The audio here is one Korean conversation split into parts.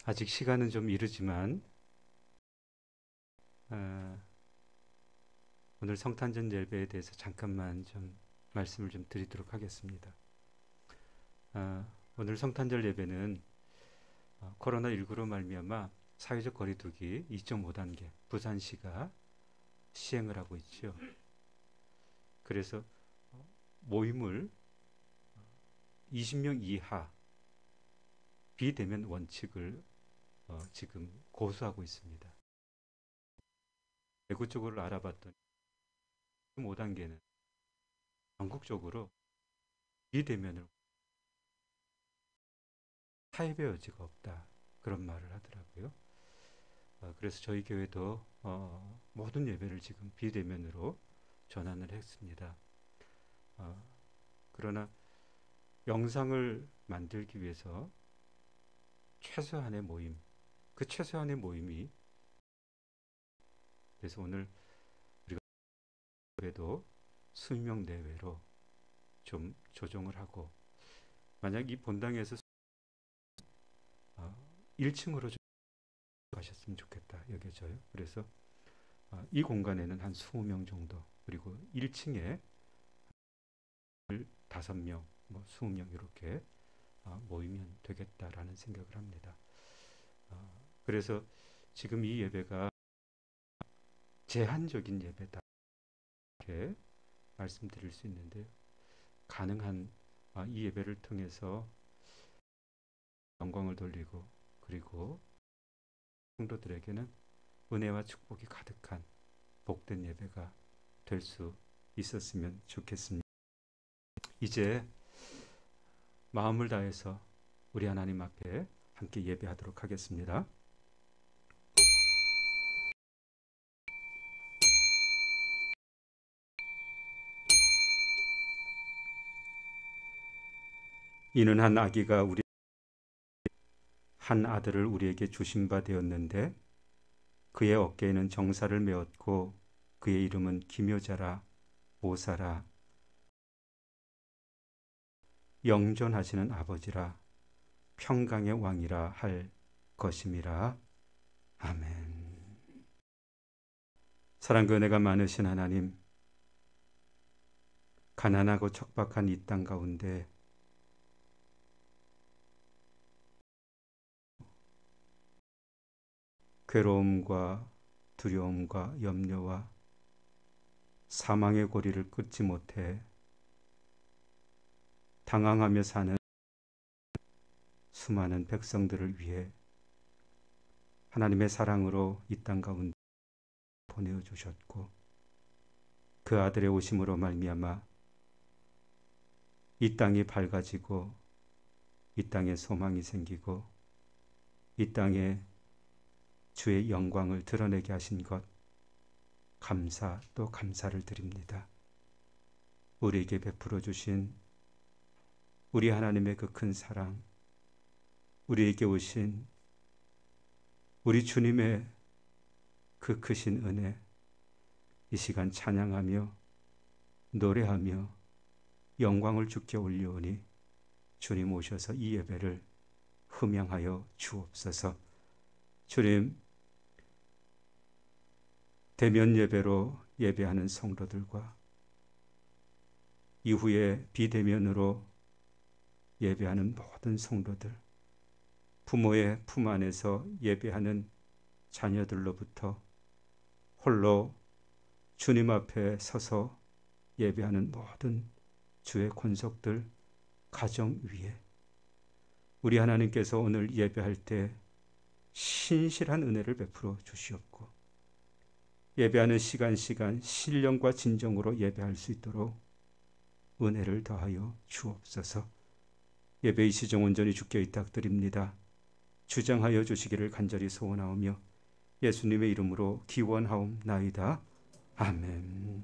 아직 시간은 좀 이르지만 어, 오늘 성탄절 예배에 대해서 잠깐만 좀 말씀을 좀 드리도록 하겠습니다. 오늘 성탄절 예배는 코로나19로 말미암아 사회적 거리두기 2.5단계 부산시가 시행을 하고 있죠. 그래서 모임을 20명 이하 비대면 원칙을 지금 고수하고 있습니다. 내국적으로 알아봤더니 5단계는 전국적으로 비대면을 타협의 여지가 없다, 그런 말을 하더라고요. 그래서 저희 교회도 모든 예배를 지금 비대면으로 전환을 했습니다. 그러나 영상을 만들기 위해서 최소한의 모임, 그 최소한의 모임이, 그래서 오늘 우리가 그래도 수명 내외로 좀 조정을 하고, 만약 이 본당에서 1층으로 좀 가셨으면 좋겠다 여겨져요. 그래서 이 공간에는 한 20명 정도, 그리고 1층에 5명, 20명 이렇게 모이면 되겠다라는 생각을 합니다. 그래서 지금 이 예배가 제한적인 예배다 이렇게 말씀드릴 수 있는데요. 가능한 이 예배를 통해서 영광을 돌리고, 그리고 성도들에게는 은혜와 축복이 가득한 복된 예배가 될 수 있었으면 좋겠습니다. 이제 마음을 다해서 우리 하나님 앞에 함께 예배하도록 하겠습니다. 이는 한 아기가 한 아들을 우리에게 주신 바 되었는데 그의 어깨에는 정사를 메었고 그의 이름은 기묘자라 모사라 영존하시는 아버지라 평강의 왕이라 할 것임이라. 아멘. 사랑과 은혜가 많으신 하나님, 가난하고 척박한 이 땅 가운데 괴로움과 두려움과 염려와 사망의 고리를 끊지 못해 당황하며 사는 수많은 백성들을 위해 하나님의 사랑으로 이 땅 가운데 보내어 주셨고, 그 아들의 오심으로 말미암아 이 땅이 밝아지고 이 땅에 소망이 생기고 이 땅에 주의 영광을 드러내게 하신 것, 감사 또 감사를 드립니다. 우리에게 베풀어 주신 우리 하나님의 그 큰 사랑, 우리에게 오신 우리 주님의 그 크신 은혜, 이 시간 찬양하며 노래하며 영광을 주께 올려오니 주님 오셔서 이 예배를 흠양하여 주옵소서. 주님, 대면 예배로 예배하는 성도들과 이후에 비대면으로 예배하는 모든 성도들, 부모의 품 안에서 예배하는 자녀들로부터 홀로 주님 앞에 서서 예배하는 모든 주의 권속들, 가정 위에 우리 하나님께서 오늘 예배할 때 신실한 은혜를 베풀어 주시옵고, 예배하는 시간 신령과 진정으로 예배할 수 있도록 은혜를 더하여 주옵소서. 예배의 시종 온전히 주께 의탁드립니다. 주장하여 주시기를 간절히 소원하오며 예수님의 이름으로 기원하옵나이다. 아멘.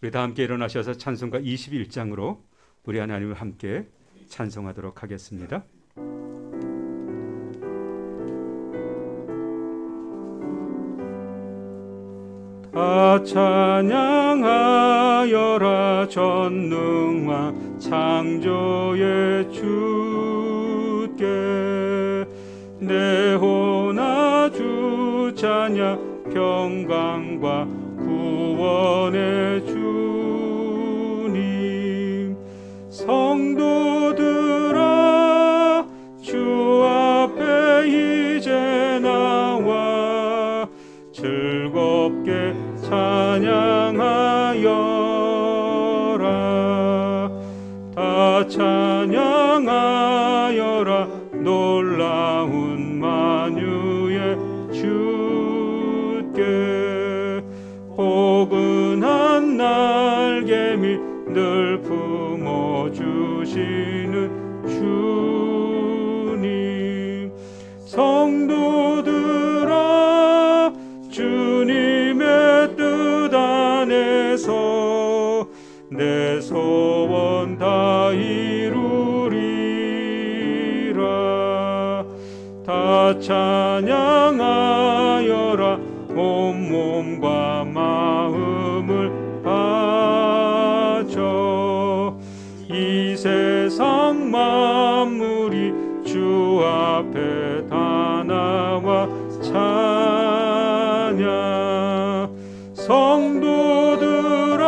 우리 다 함께 일어나셔서 찬송가 21장으로 우리 하나님을 함께 찬송하도록 하겠습니다. 다 찬양하여라 전능한 창조의 주께 내 찬양 평강과 구원의 주님. 성도들아 주 앞에 이제 나와 즐겁게 찬양하여라. 다 찬양하여라. 놀라운 만유의 주께. 포근한 날개미 늘 품어주시는 주님. 성도들아 주님의 뜻 안에서 내 소원 다 이루리라. 다 찬양하여라. 온몸과 마음을 바쳐. 이 세상 만물이 주 앞에 다 나와 찬양. 성도들아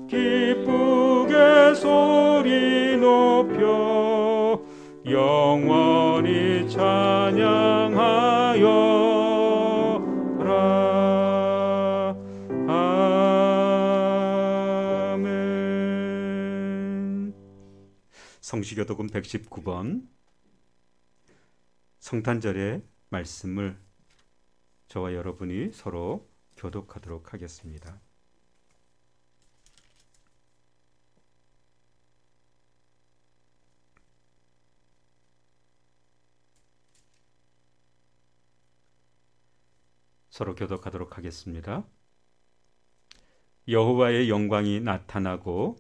기쁘게 소리 높여 영원히 찬양하여라. 아멘. 성시교독은 119번 성탄절의 말씀을 저와 여러분이 서로 교독하도록 하겠습니다. 서로 교독하도록 하겠습니다. 여호와의 영광이 나타나고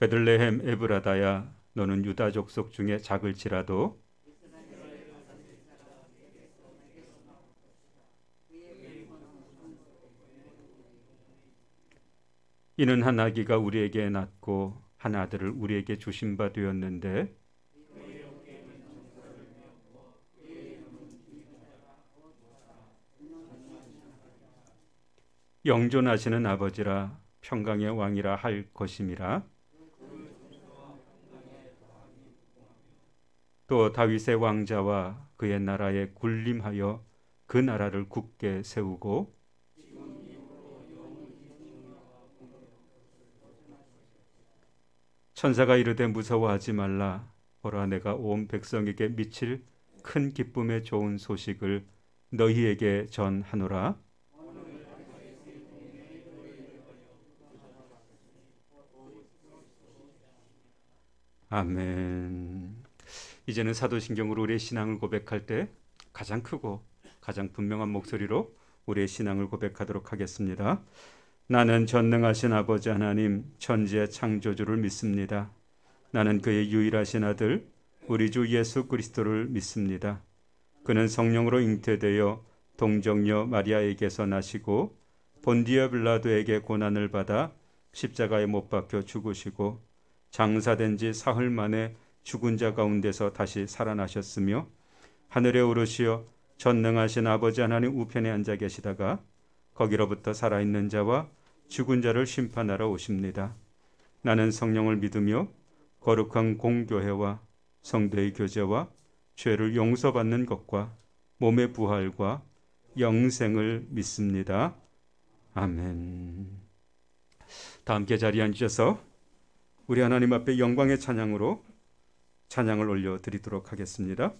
베들레헴 에브라다야 너는 유다 족속 중에 작을지라도 이는 한 아기가 우리에게 낳고 한 아들을 우리에게 주신 바 되었는데 영존하시는 아버지라 평강의 왕이라 할 것임이라. 또 다윗의 왕자와 그의 나라에 군림하여 그 나라를 굳게 세우고 천사가 이르되 무서워하지 말라. 보라 내가 온 백성에게 미칠 큰 기쁨의 좋은 소식을 너희에게 전하노라. 아멘. 이제는 사도신경으로 우리의 신앙을 고백할 때 가장 크고 가장 분명한 목소리로 우리의 신앙을 고백하도록 하겠습니다. 나는 전능하신 아버지 하나님 천지의 창조주를 믿습니다. 나는 그의 유일하신 아들 우리 주 예수 그리스도를 믿습니다. 그는 성령으로 잉태되어 동정녀 마리아에게서 나시고 본디오 빌라도에게 고난을 받아 십자가에 못 박혀 죽으시고 장사된 지 사흘 만에 죽은 자 가운데서 다시 살아나셨으며 하늘에 오르시어 전능하신 아버지 하나님 우편에 앉아 계시다가 거기로부터 살아있는 자와 죽은 자를 심판하러 오십니다. 나는 성령을 믿으며 거룩한 공교회와 성도의 교제와 죄를 용서받는 것과 몸의 부활과 영생을 믿습니다. 아멘. 다 함께 자리에 앉으셔서 우리 하나님 앞에 영광의 찬양으로 찬양을 올려드리도록 하겠습니다.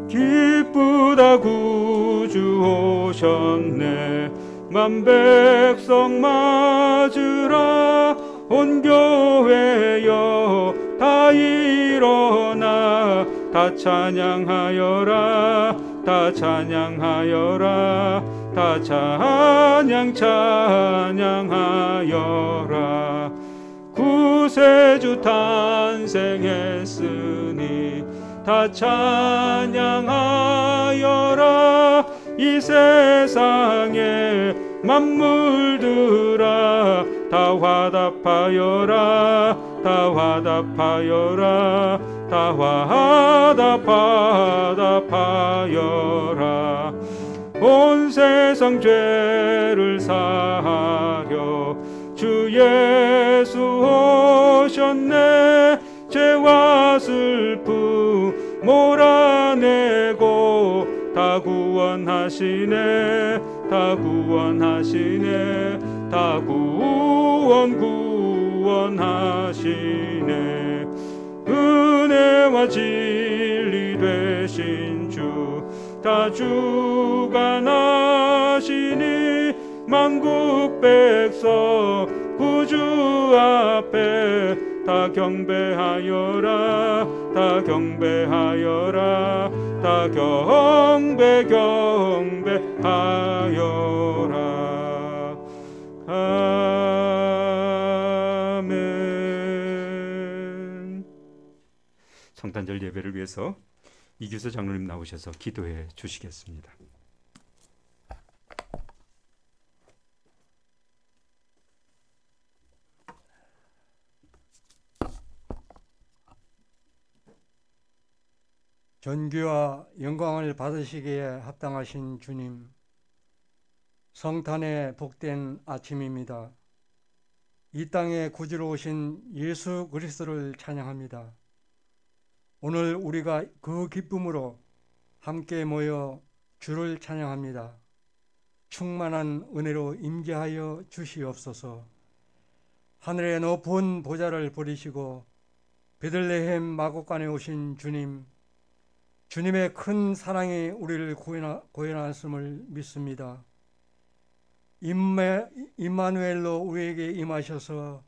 기쁘다 구주 오셨네 만 백성 맞으라 온 교회여 다 일어나 다 찬양하여라 다 찬양하여라 다 찬양하여라 구세주 탄생했으니 다 찬양하여라 이 세상에 만물들아 다 화답하여라 다 화답하여라 다 화답하여라 온 세상 죄를 사하려 주 예수 오셨네 죄와 슬픔 몰아내고 다 구원하시네 다 구원하시네 다 구원하시네 은혜와 진리 되신 주 다 주관하시니 만국 백성 구주 앞에 다 경배하여라 다 경배하여라 다 경배하여라 아멘. 성탄절 예배를 위해서 이규서 장로님 나오셔서 기도해 주시겠습니다. 존귀와 영광을 받으시기에 합당하신 주님, 성탄의 복된 아침입니다. 이 땅에 구주로 오신 예수 그리스도를 찬양합니다. 오늘 우리가 그 기쁨으로 함께 모여 주를 찬양합니다. 충만한 은혜로 임재하여 주시옵소서. 하늘의 높은 보좌를 버리시고 베들레헴 마곡간에 오신 주님, 주님의 큰 사랑이 우리를 구원하였음을 믿습니다. 임마누엘로 우리에게 임하셔서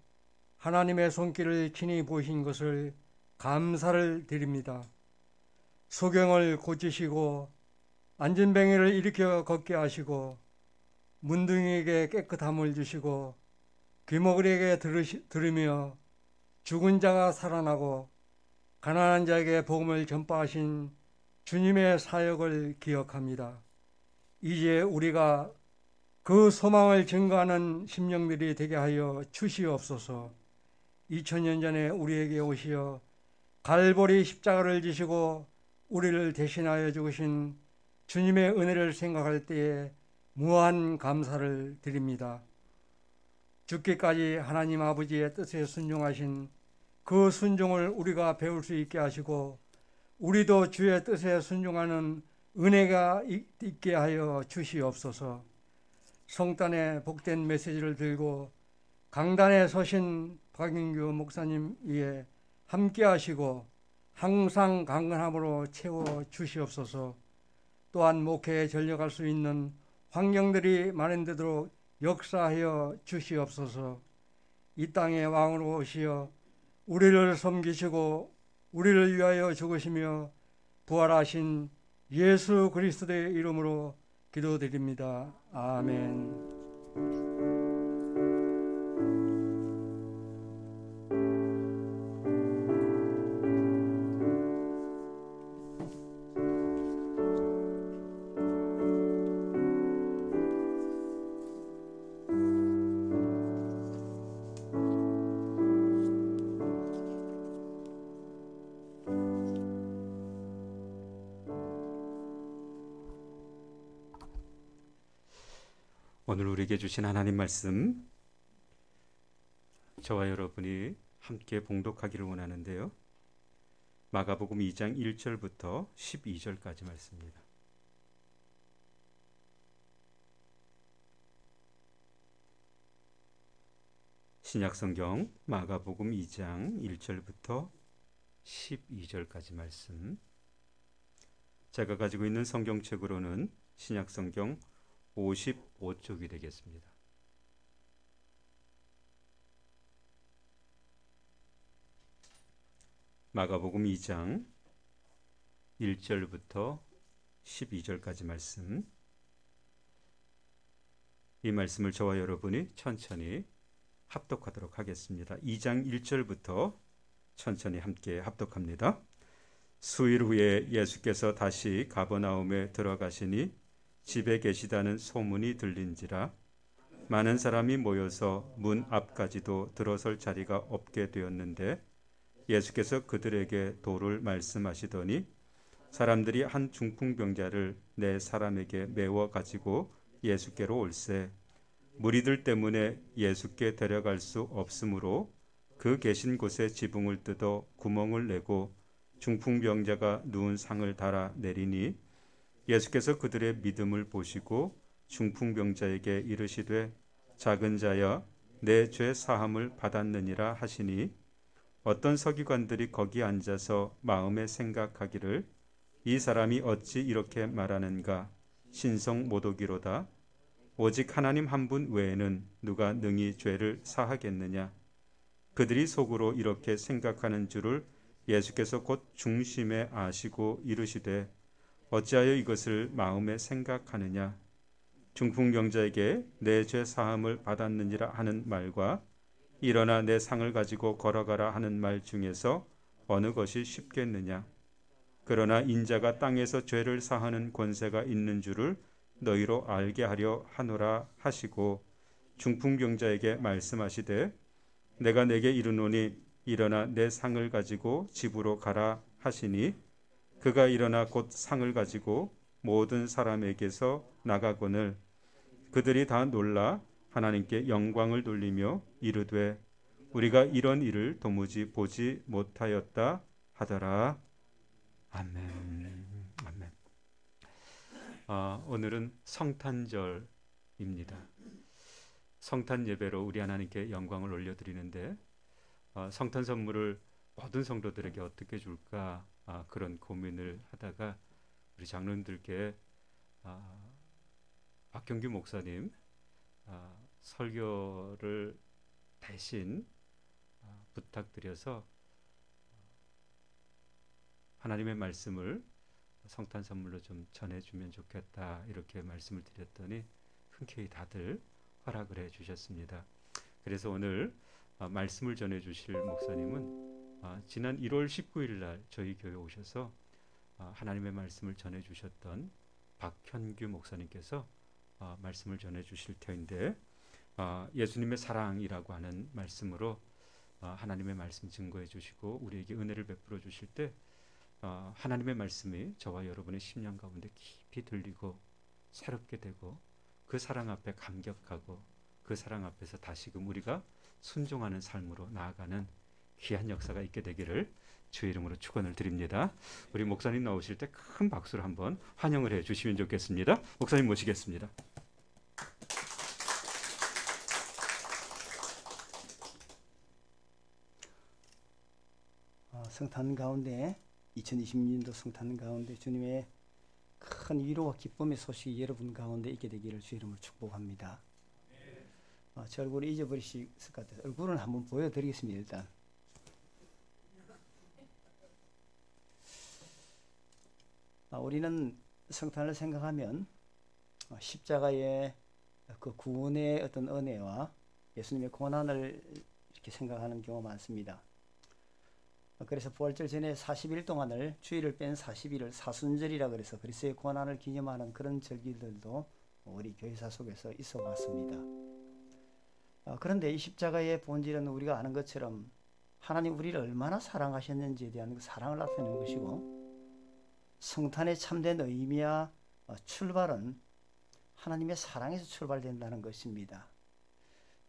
하나님의 손길을 친히 보이신 것을 감사를 드립니다. 소경을 고치시고 안진뱅이를 일으켜 걷게 하시고 문둥이에게 깨끗함을 주시고 귀머거리에게 들으며 죽은 자가 살아나고 가난한 자에게 복음을 전파하신 주님의 사역을 기억합니다. 이제 우리가 그 소망을 증거하는 심령들이 되게 하여 주시옵소서. 2000년 전에 우리에게 오시어 갈보리 십자가를 지시고 우리를 대신하여 죽으신 주님의 은혜를 생각할 때에 무한 감사를 드립니다. 죽기까지 하나님 아버지의 뜻에 순종하신 그 순종을 우리가 배울 수 있게 하시고 우리도 주의 뜻에 순종하는 은혜가 있게 하여 주시옵소서. 성탄의 복된 메시지를 들고 강단에 서신 박인규 목사님 위에 함께 하시고 항상 강건함으로 채워 주시옵소서. 또한 목회에 전력할 수 있는 환경들이 마련되도록 역사하여 주시옵소서. 이 땅의 왕으로 오시어 우리를 섬기시고 우리를 위하여 죽으시며 부활하신 예수 그리스도의 이름으로 기도드립니다. 아멘. 오늘 우리에게 주신 하나님 말씀, 저와 여러분이 함께 봉독하기를 원하는데요. 마가복음 2장 1절부터 12절까지 말씀입니다. 신약성경 마가복음 2장 1절부터 12절까지 말씀. 제가 가지고 있는 성경책으로는 신약성경 55쪽이 되겠습니다. 마가복음 2장 1절부터 12절까지 말씀. 이 말씀을 저와 여러분이 천천히 합독하도록 하겠습니다. 2장 1절부터 천천히 함께 합독합니다. 수일 후에 예수께서 다시 가버나움에 들어가시니 집에 계시다는 소문이 들린지라 많은 사람이 모여서 문 앞까지도 들어설 자리가 없게 되었는데 예수께서 그들에게 도를 말씀하시더니 사람들이 한 중풍병자를 네 사람에게 메워 가지고 예수께로 올세. 무리들 때문에 예수께 데려갈 수 없으므로 그 계신 곳에 지붕을 뜯어 구멍을 내고 중풍병자가 누운 상을 달아 내리니 예수께서 그들의 믿음을 보시고 중풍병자에게 이르시되 작은 자여 내 죄 사함을 받았느니라 하시니 어떤 서기관들이 거기 앉아서 마음에 생각하기를 이 사람이 어찌 이렇게 말하는가 신성 모독이로다. 오직 하나님 한 분 외에는 누가 능히 죄를 사하겠느냐. 그들이 속으로 이렇게 생각하는 줄을 예수께서 곧 중심에 아시고 이르시되 어찌하여 이것을 마음에 생각하느냐. 중풍병자에게 내 죄 사함을 받았느니라 하는 말과 일어나 내 상을 가지고 걸어가라 하는 말 중에서 어느 것이 쉽겠느냐. 그러나 인자가 땅에서 죄를 사하는 권세가 있는 줄을 너희로 알게 하려 하노라 하시고 중풍병자에게 말씀하시되 내가 내게 이르노니 일어나 내 상을 가지고 집으로 가라 하시니 그가 일어나 곧 상을 가지고 모든 사람에게서 나가거늘 그들이 다 놀라 하나님께 영광을 돌리며 이르되 우리가 이런 일을 도무지 보지 못하였다 하더라. 아멘. 아멘. 오늘은 성탄절입니다. 성탄 예배로 우리 하나님께 영광을 올려드리는데 성탄 선물을 모든 성도들에게 어떻게 줄까 그런 고민을 하다가 우리 장로님들께 박경규 목사님 설교를 대신 부탁드려서 하나님의 말씀을 성탄 선물로 좀 전해주면 좋겠다 이렇게 말씀을 드렸더니 흔쾌히 다들 허락을 해 주셨습니다. 그래서 오늘 말씀을 전해 주실 목사님은 지난 1월 19일 날 저희 교회 오셔서 하나님의 말씀을 전해 주셨던 박현규 목사님께서 말씀을 전해 주실 터인데 예수님의 사랑이라고 하는 말씀으로 하나님의 말씀 증거해 주시고 우리에게 은혜를 베풀어 주실 때 하나님의 말씀이 저와 여러분의 심령 가운데 깊이 들리고 새롭게 되고 그 사랑 앞에 감격하고 그 사랑 앞에서 다시금 우리가 순종하는 삶으로 나아가는 귀한 역사가 있게 되기를 주의 이름으로 축원을 드립니다. 우리 목사님 나오실 때 큰 박수로 한번 환영을 해 주시면 좋겠습니다. 목사님 모시겠습니다. 성탄 가운데 2020년도 성탄 가운데 주님의 큰 위로와 기쁨의 소식이 여러분 가운데 있게 되기를 주 이름으로 축복합니다. 제 얼굴을 잊어버리실 것 같아서 얼굴은 한번 보여드리겠습니다. 일단 우리는 성탄을 생각하면 십자가의 그 구원의 어떤 은혜와 예수님의 고난을 이렇게 생각하는 경우가 많습니다. 그래서 부활절 전에 40일 동안을 주일을 뺀 40일을 사순절이라 그래서 그리스도의 고난을 기념하는 그런 절기들도 우리 교회사 속에서 있어 왔습니다. 그런데 이 십자가의 본질은 우리가 아는 것처럼 하나님 우리를 얼마나 사랑하셨는지에 대한 그 사랑을 나타내는 것이고 성탄의 참된 의미와 출발은 하나님의 사랑에서 출발된다는 것입니다.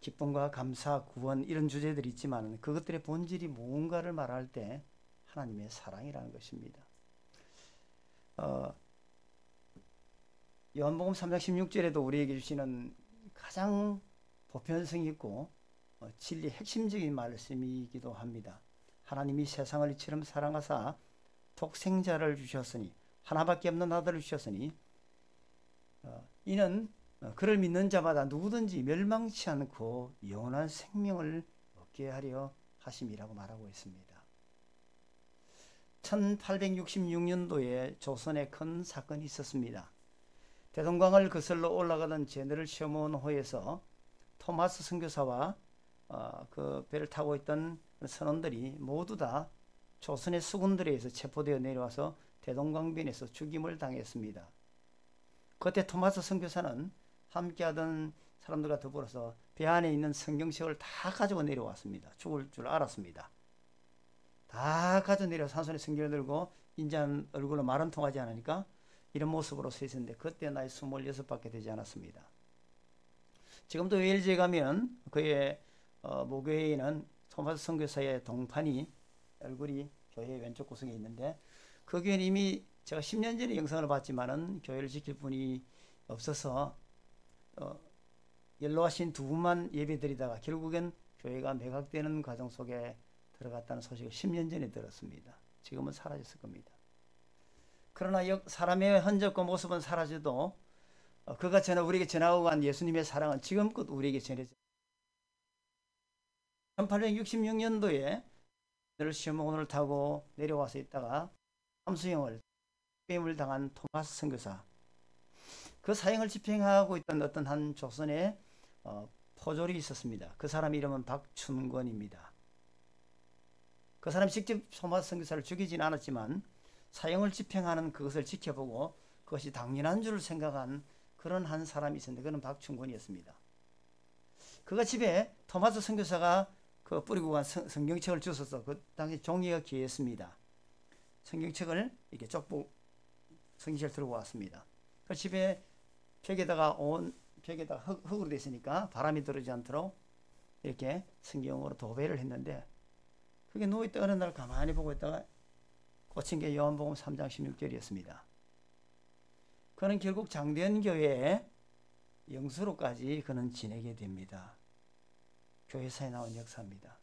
기쁨과 감사, 구원 이런 주제들이 있지만 그것들의 본질이 무언가를 말할 때 하나님의 사랑이라는 것입니다. 요한복음 3장 16절에도 우리에게 주시는 가장 보편성 있고 진리 핵심적인 말씀이기도 합니다. 하나님이 세상을 이처럼 사랑하사 독생자를 주셨으니 하나밖에 없는 아들을 주셨으니 이는 그를 믿는 자마다 누구든지 멸망치 않고 영원한 생명을 얻게 하려 하심이라고 말하고 있습니다. 1866년도에 조선에 큰 사건이 있었습니다. 대동강을 거슬러 올라가던 제너럴 셔먼 호에서 토마스 선교사와 그 배를 타고 있던 선원들이 모두 다 조선의 수군들에 의해서 체포되어 내려와서 대동강변에서 죽임을 당했습니다. 그때 토마스 선교사는 함께하던 사람들과 더불어서 배 안에 있는 성경책을 다 가지고 내려왔습니다. 죽을 줄 알았습니다. 다 가지고 내려 산손에 성경을 들고 인자한 얼굴로 말은 통하지 않으니까 이런 모습으로 서 있었는데 그때 나이 26밖에 되지 않았습니다. 지금도 웨일즈에 가면 그의 모교회에는 토마스 선교사의 동판이 얼굴이 교회 왼쪽 구석에 있는데 그 교회는 이미 제가 10년 전에 영상을 봤지만은 교회를 지킬 분이 없어서 연로하신 두 분만 예배드리다가 결국엔 교회가 매각되는 과정 속에 들어갔다는 소식을 10년 전에 들었습니다. 지금은 사라졌을 겁니다. 그러나 사람의 흔적과 모습은 사라져도 그가 우리에게 전하고 간 예수님의 사랑은 지금껏 우리에게 전해져 1866년도에 시험원을 타고 내려와서 있다가 함수형을 게임을 당한 토마스 선교사 그 사형을 집행하고 있던 어떤 한 조선의 포졸이 있었습니다. 그 사람 이름은 박춘권입니다. 그 사람이 직접 토마스 선교사를 죽이진 않았지만 사형을 집행하는 그것을 지켜보고 그것이 당연한 줄 생각한 그런 한 사람이 있었는데 그는 박춘권이었습니다. 그가 집에 토마스 선교사가 그 뿌리고 간 성경책을 주워서 그 당시 종이가 귀했습니다. 성경책을 이렇게 쪽보 성경책을 들고 왔습니다. 그 집에 벽에다가 흙으로 되어 있으니까 바람이 들어오지 않도록 이렇게 성경으로 도배를 했는데 그게 누워있다 어느 날 가만히 보고 있다가 꽂힌 게 요한복음 3장 16절이었습니다. 그는 결국 장대현교회의 영수로까지 그는 지내게 됩니다. 교회사에 나온 역사입니다.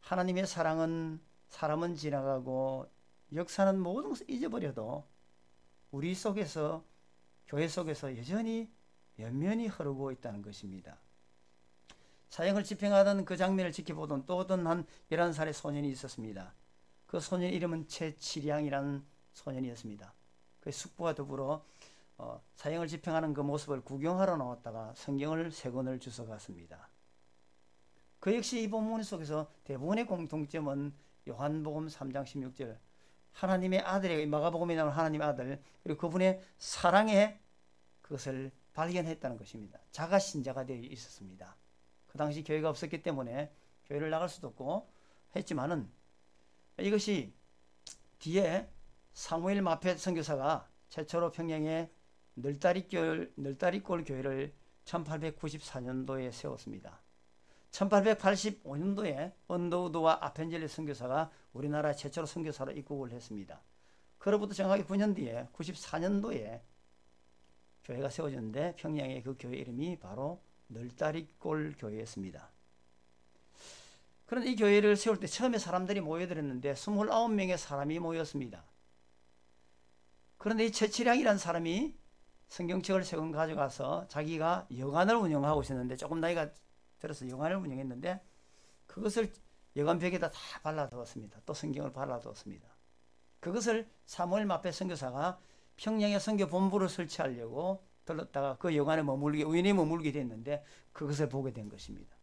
하나님의 사랑은 사람은 지나가고 역사는 모든 것을 잊어버려도 우리 속에서 교회 속에서 여전히 연면이 흐르고 있다는 것입니다. 사형을 집행하던 그 장면을 지켜보던 또 어떤 한 11살의 소년이 있었습니다. 그 소년 이름은 최치량이라는 소년이었습니다. 그 숙부와 더불어 사형을 집행하는 그 모습을 구경하러 나왔다가 성경을 3권을 주워갔습니다. 그 역시 이 본문 속에서 대부분의 공통점은 요한복음 3장 16절 하나님의 아들의 마가복음에 나오는 하나님의 아들 그리고 그분의 사랑에 그것을 발견했다는 것입니다. 자가 신자가 되어 있었습니다. 그 당시 교회가 없었기 때문에 교회를 나갈 수도 없고 했지만은 이것이 뒤에 사무엘 마펫 선교사가 최초로 평양에 널다리골 교회를 1894년도에 세웠습니다. 1885년도에 언더우드와 아펜젤리 선교사가 우리나라 최초로 선교사로 입국을 했습니다. 그로부터 정확히 9년 뒤에 94년도에 교회가 세워졌는데 평양의 그 교회 이름이 바로 널다리골 교회였습니다. 그런데 이 교회를 세울 때 처음에 사람들이 모여들었는데 29명의 사람이 모였습니다. 그런데 이 최치량이라는 사람이 성경책을 3권 가져가서 자기가 여관을 운영하고 있었는데 조금 나이가 들어서 여관을 운영했는데 그것을 여관 벽에다 다 발라두었습니다. 또 성경을 발라두었습니다. 그것을 사무엘 마펫 선교사가 평양에 선교 본부를 설치하려고 들렀다가 그 여관에 우연히 머물게 됐는데 그것을 보게 된 것입니다.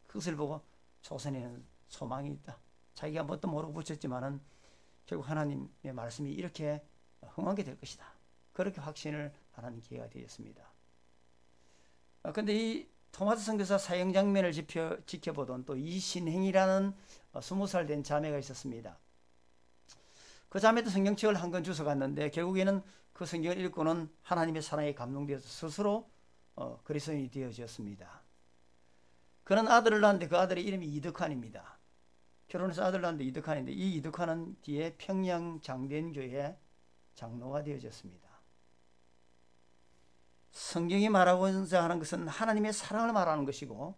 그것을 보고 조선에는 소망이 있다. 자기가 뭣도 모르고 붙였지만은 결국 하나님의 말씀이 이렇게 흥하게 될 것이다. 그렇게 확신을 하는 기회가 되었습니다. 그런데 이 토마스 선교사 사형 장면을 지켜보던 또 이신행이라는 20살 된 자매가 있었습니다. 그 자매도 성경책을 한 권 주워 갔는데 결국에는 그 성경을 읽고는 하나님의 사랑에 감동되어서 스스로 그리스도인이 되어졌습니다. 그는 아들을 낳았는데 그 아들의 이름이 이덕환입니다. 결혼해서 아들을 낳았는데 이덕환인데 이 이덕환은 뒤에 평양 장대현교회 장로가 되어졌습니다. 성경이 말하고자 하는 것은 하나님의 사랑을 말하는 것이고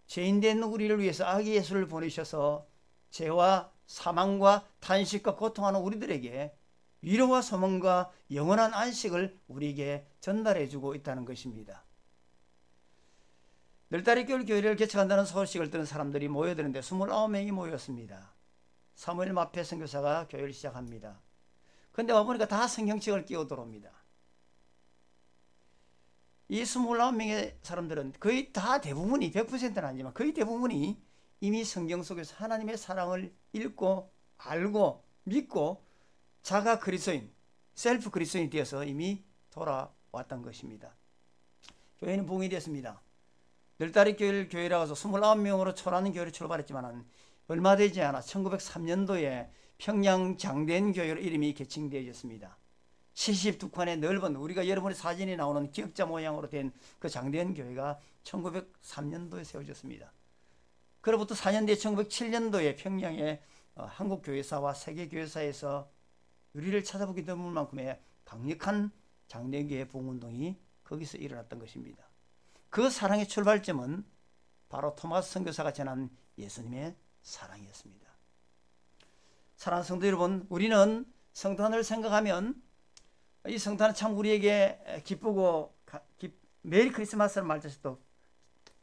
죄인된 우리를 위해서 아기 예수를 보내셔서 죄와 사망과 탄식과 고통하는 우리들에게 위로와 소망과 영원한 안식을 우리에게 전달해주고 있다는 것입니다. 널다리골 교회를 개척한다는 소식을 들은 사람들이 모여드는데 29명이 모였습니다. 사무엘 마펫 선교사가 교회를 시작합니다. 그런데 와보니까 다 성경책을 끼워 들어옵니다. 이 29명의 사람들은 거의 다 대부분이 100%는 아니지만 거의 대부분이 이미 성경 속에서 하나님의 사랑을 읽고 알고 믿고 자가 그리스도인, 셀프 그리스도인이 되어서 이미 돌아왔던 것입니다. 교회는 붕이 됐습니다. 늘다리 교회라고 해서 29명으로 초라는 교회를 출발했지만 얼마 되지 않아 1903년도에 평양 장대인 교회로 이름이 개칭되어졌습니다. 72칸의 넓은 우리가 여러분의 사진이 나오는 기역자 모양으로 된 그 장대인 교회가 1903년도에 세워졌습니다. 그로부터 4년 뒤 1907년도에 평양의 한국교회사와 세계교회사에서 우리를 찾아보기 드물 만큼의 강력한 장대인교회 부흥운동이 거기서 일어났던 것입니다. 그 사랑의 출발점은 바로 토마스 선교사가 전한 예수님의 사랑이었습니다. 사랑하는 성도 여러분, 우리는 성탄을 생각하면 이 성탄은 참 우리에게 기쁘고 메리 크리스마스를 말듯이 또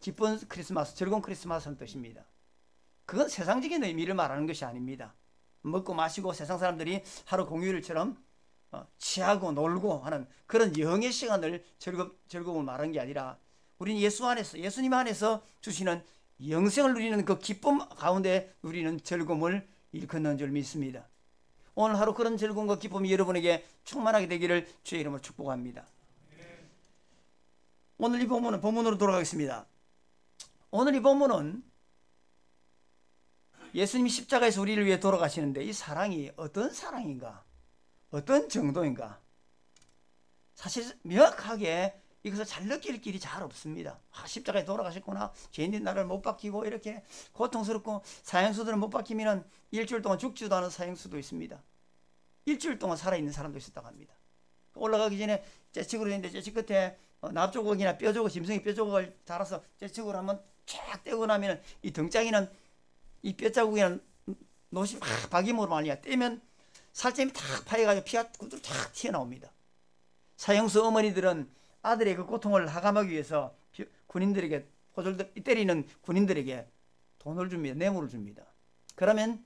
기쁜 크리스마스, 즐거운 크리스마스는 뜻입니다. 그건 세상적인 의미를 말하는 것이 아닙니다. 먹고 마시고 세상 사람들이 하루 공휴일처럼 취하고 놀고 하는 그런 영의 시간을 즐거움을 말하는 게 아니라 우리는 예수님 안에서 주시는 영생을 누리는 그 기쁨 가운데 누리는 즐거움을 일컫는 줄 믿습니다. 오늘 하루 그런 즐거움과 기쁨이 여러분에게 충만하게 되기를 주의 이름으로 축복합니다. 오늘 이 본문으로 돌아가겠습니다. 오늘 이 본문은 예수님이 십자가에서 우리를 위해 돌아가시는데 이 사랑이 어떤 사랑인가, 어떤 정도인가, 사실 명확하게 이것을 잘 느낄 길이 잘 없습니다. 십자가에 돌아가셨구나, 죄인들이 나를 못 박히고 이렇게 고통스럽고, 사형수들은 못 박히면 일주일 동안 죽지도 않은 사형수도 있습니다. 일주일 동안 살아있는 사람도 있었다고 합니다. 올라가기 전에 째측으로 했는데 째측 끝에 납조각이나 뼈조각, 짐승의 뼈조각을 달아서 째측으로 한번 쫙 떼고 나면 이 등짝이는 이 뼈자국이나 노시 박임으로 말이야 떼면 살점이 탁 파여가지고 피가 구두로 탁 튀어나옵니다. 사형수 어머니들은 아들의 그 고통을 하감하기 위해서 군인들에게 포졸들 때리는 군인들에게 돈을 줍니다. 뇌물을 줍니다. 그러면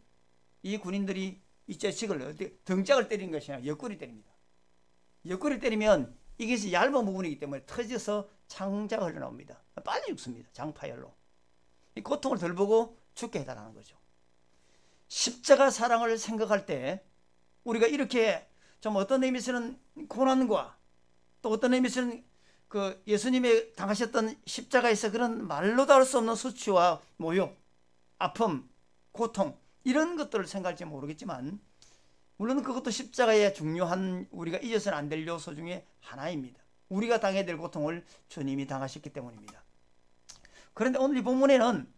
이 군인들이 이 자식을 등짝을 때리는 것이 아니라 옆구리 때립니다. 옆구리 때리면 이것이 얇은 부분이기 때문에 터져서 창자가 흘러나옵니다. 빨리 죽습니다. 장파열로. 이 고통을 덜 보고 죽게 해달라는 거죠. 십자가 사랑을 생각할 때 우리가 이렇게 좀 어떤 의미에서는 고난과 또 어떤 의미에서는 그 예수님의 당하셨던 십자가에서 그런 말로 다룰 수 없는 수치와 모욕, 아픔, 고통 이런 것들을 생각할지 모르겠지만 물론 그것도 십자가의 중요한 우리가 잊어서는 안 될 요소 중에 하나입니다. 우리가 당해야 될 고통을 주님이 당하셨기 때문입니다. 그런데 오늘 이 본문에는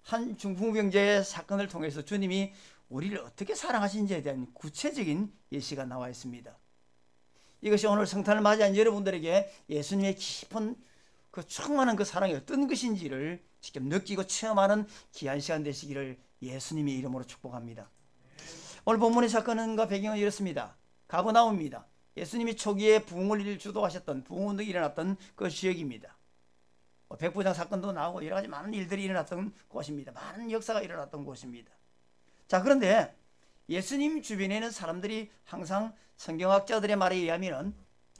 한 중풍병자의 사건을 통해서 주님이 우리를 어떻게 사랑하신지에 대한 구체적인 예시가 나와 있습니다. 이것이 오늘 성탄을 맞이한 여러분들에게 예수님의 깊은 그 충만한 그 사랑이 어떤 것인지를 직접 느끼고 체험하는 귀한 시간 되시기를 예수님의 이름으로 축복합니다. 오늘 본문의 사건과 배경은 이렇습니다. 가버나움입니다. 예수님이 초기에 부흥을 주도하셨던 부흥운동이 일어났던 그 지역입니다. 백부장 사건도 나오고 여러 가지 많은 일들이 일어났던 곳입니다. 많은 역사가 일어났던 곳입니다. 자, 그런데 예수님 주변에는 사람들이 항상 성경학자들의 말에 의하면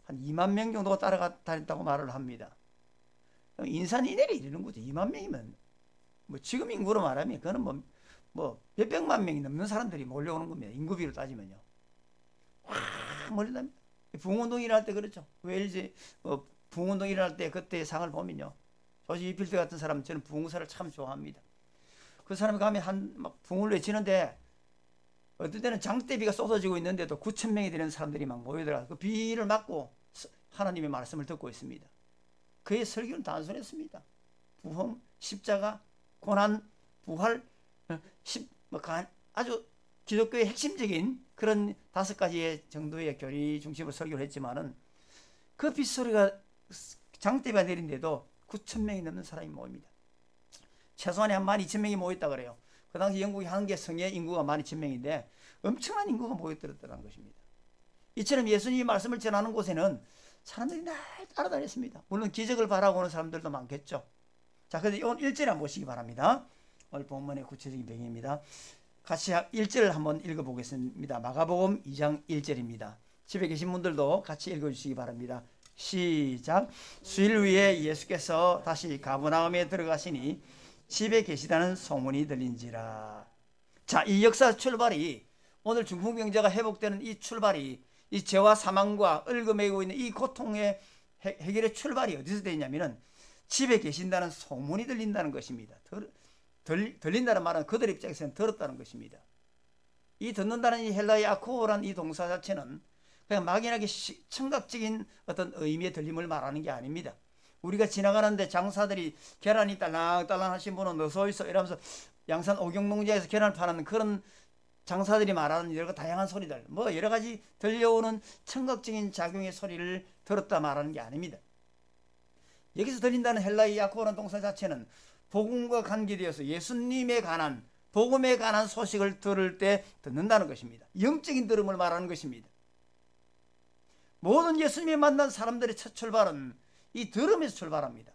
한 2만 명 정도가 따라다녔다고 말을 합니다. 인산인해를 이루는 거죠. 2만 명이면 뭐 지금 인구로 말하면 그거는 뭐 몇백만 명이 넘는 사람들이 몰려오는 겁니다. 인구비로 따지면요. 와, 몰려납니다. 부흥운동이 일어날 때 그렇죠. 웨일즈 부흥운동이 일어날 때 그때 상을 보면요. 조지 위필드 같은 사람은 저는 부흥사를 참 좋아합니다. 그 사람이 가면 막 부흥을 외치는데 어떨 때는 장대비가 쏟아지고 있는데도 9,000명이 되는 사람들이 막 모여들어서 그 비를 맞고 하나님의 말씀을 듣고 있습니다. 그의 설교는 단순했습니다. 부흥, 십자가, 고난, 부활, 아주 기독교의 핵심적인 그런 5가지의 정도의 교리 중심으로 설교를 했지만은 그 빗소리가 장대비가 내린데도 9,000명이 넘는 사람이 모입니다. 최소한에 한 12,000명이 모였다 그래요. 그 당시 영국이 한 개 성의 인구가 12,000명인데 엄청난 인구가 모여들었다는 것입니다. 이처럼 예수님이 말씀을 전하는 곳에는 사람들이 날 따라다녔습니다. 물론 기적을 바라고 오는 사람들도 많겠죠. 자, 그래서 오늘 1절에 한번 보시기 바랍니다. 오늘 본문의 구체적인 배경입니다. 같이 1절을 한번 읽어보겠습니다. 마가복음 2장 1절입니다. 집에 계신 분들도 같이 읽어주시기 바랍니다. 시작. 수일 후에 예수께서 다시 가버나움에 들어가시니 집에 계시다는 소문이 들린지라. 자, 이 역사 출발이 오늘 중풍병자가 회복되는 이 출발이 이 죄와 사망과 얽매이고 있는 이 고통의 해결의 출발이 어디서 되냐면은 집에 계신다는 소문이 들린다는 것입니다. 들린다는 말은 그들 입장에서는 들었다는 것입니다. 이 듣는다는 이 헬라의 아코라는 이 동사 자체는 그냥 막연하게 청각적인 어떤 의미의 들림을 말하는 게 아닙니다. 우리가 지나가는데 장사들이 계란이 딸랑딸랑 하신 분은 어서 있어 이러면서 양산 오경농장에서 계란을 파는 그런 장사들이 말하는 여러 다양한 소리들, 뭐 여러 가지 들려오는 청각적인 작용의 소리를 들었다 말하는 게 아닙니다. 여기서 들린다는 헬라의 야코라는 동사 자체는 복음과 관계되어서 예수님에 관한 복음에 관한 소식을 들을 때 듣는다는 것입니다. 영적인 들음을 말하는 것입니다. 모든 예수님에 만난 사람들의 첫 출발은 이 들음에서 출발합니다.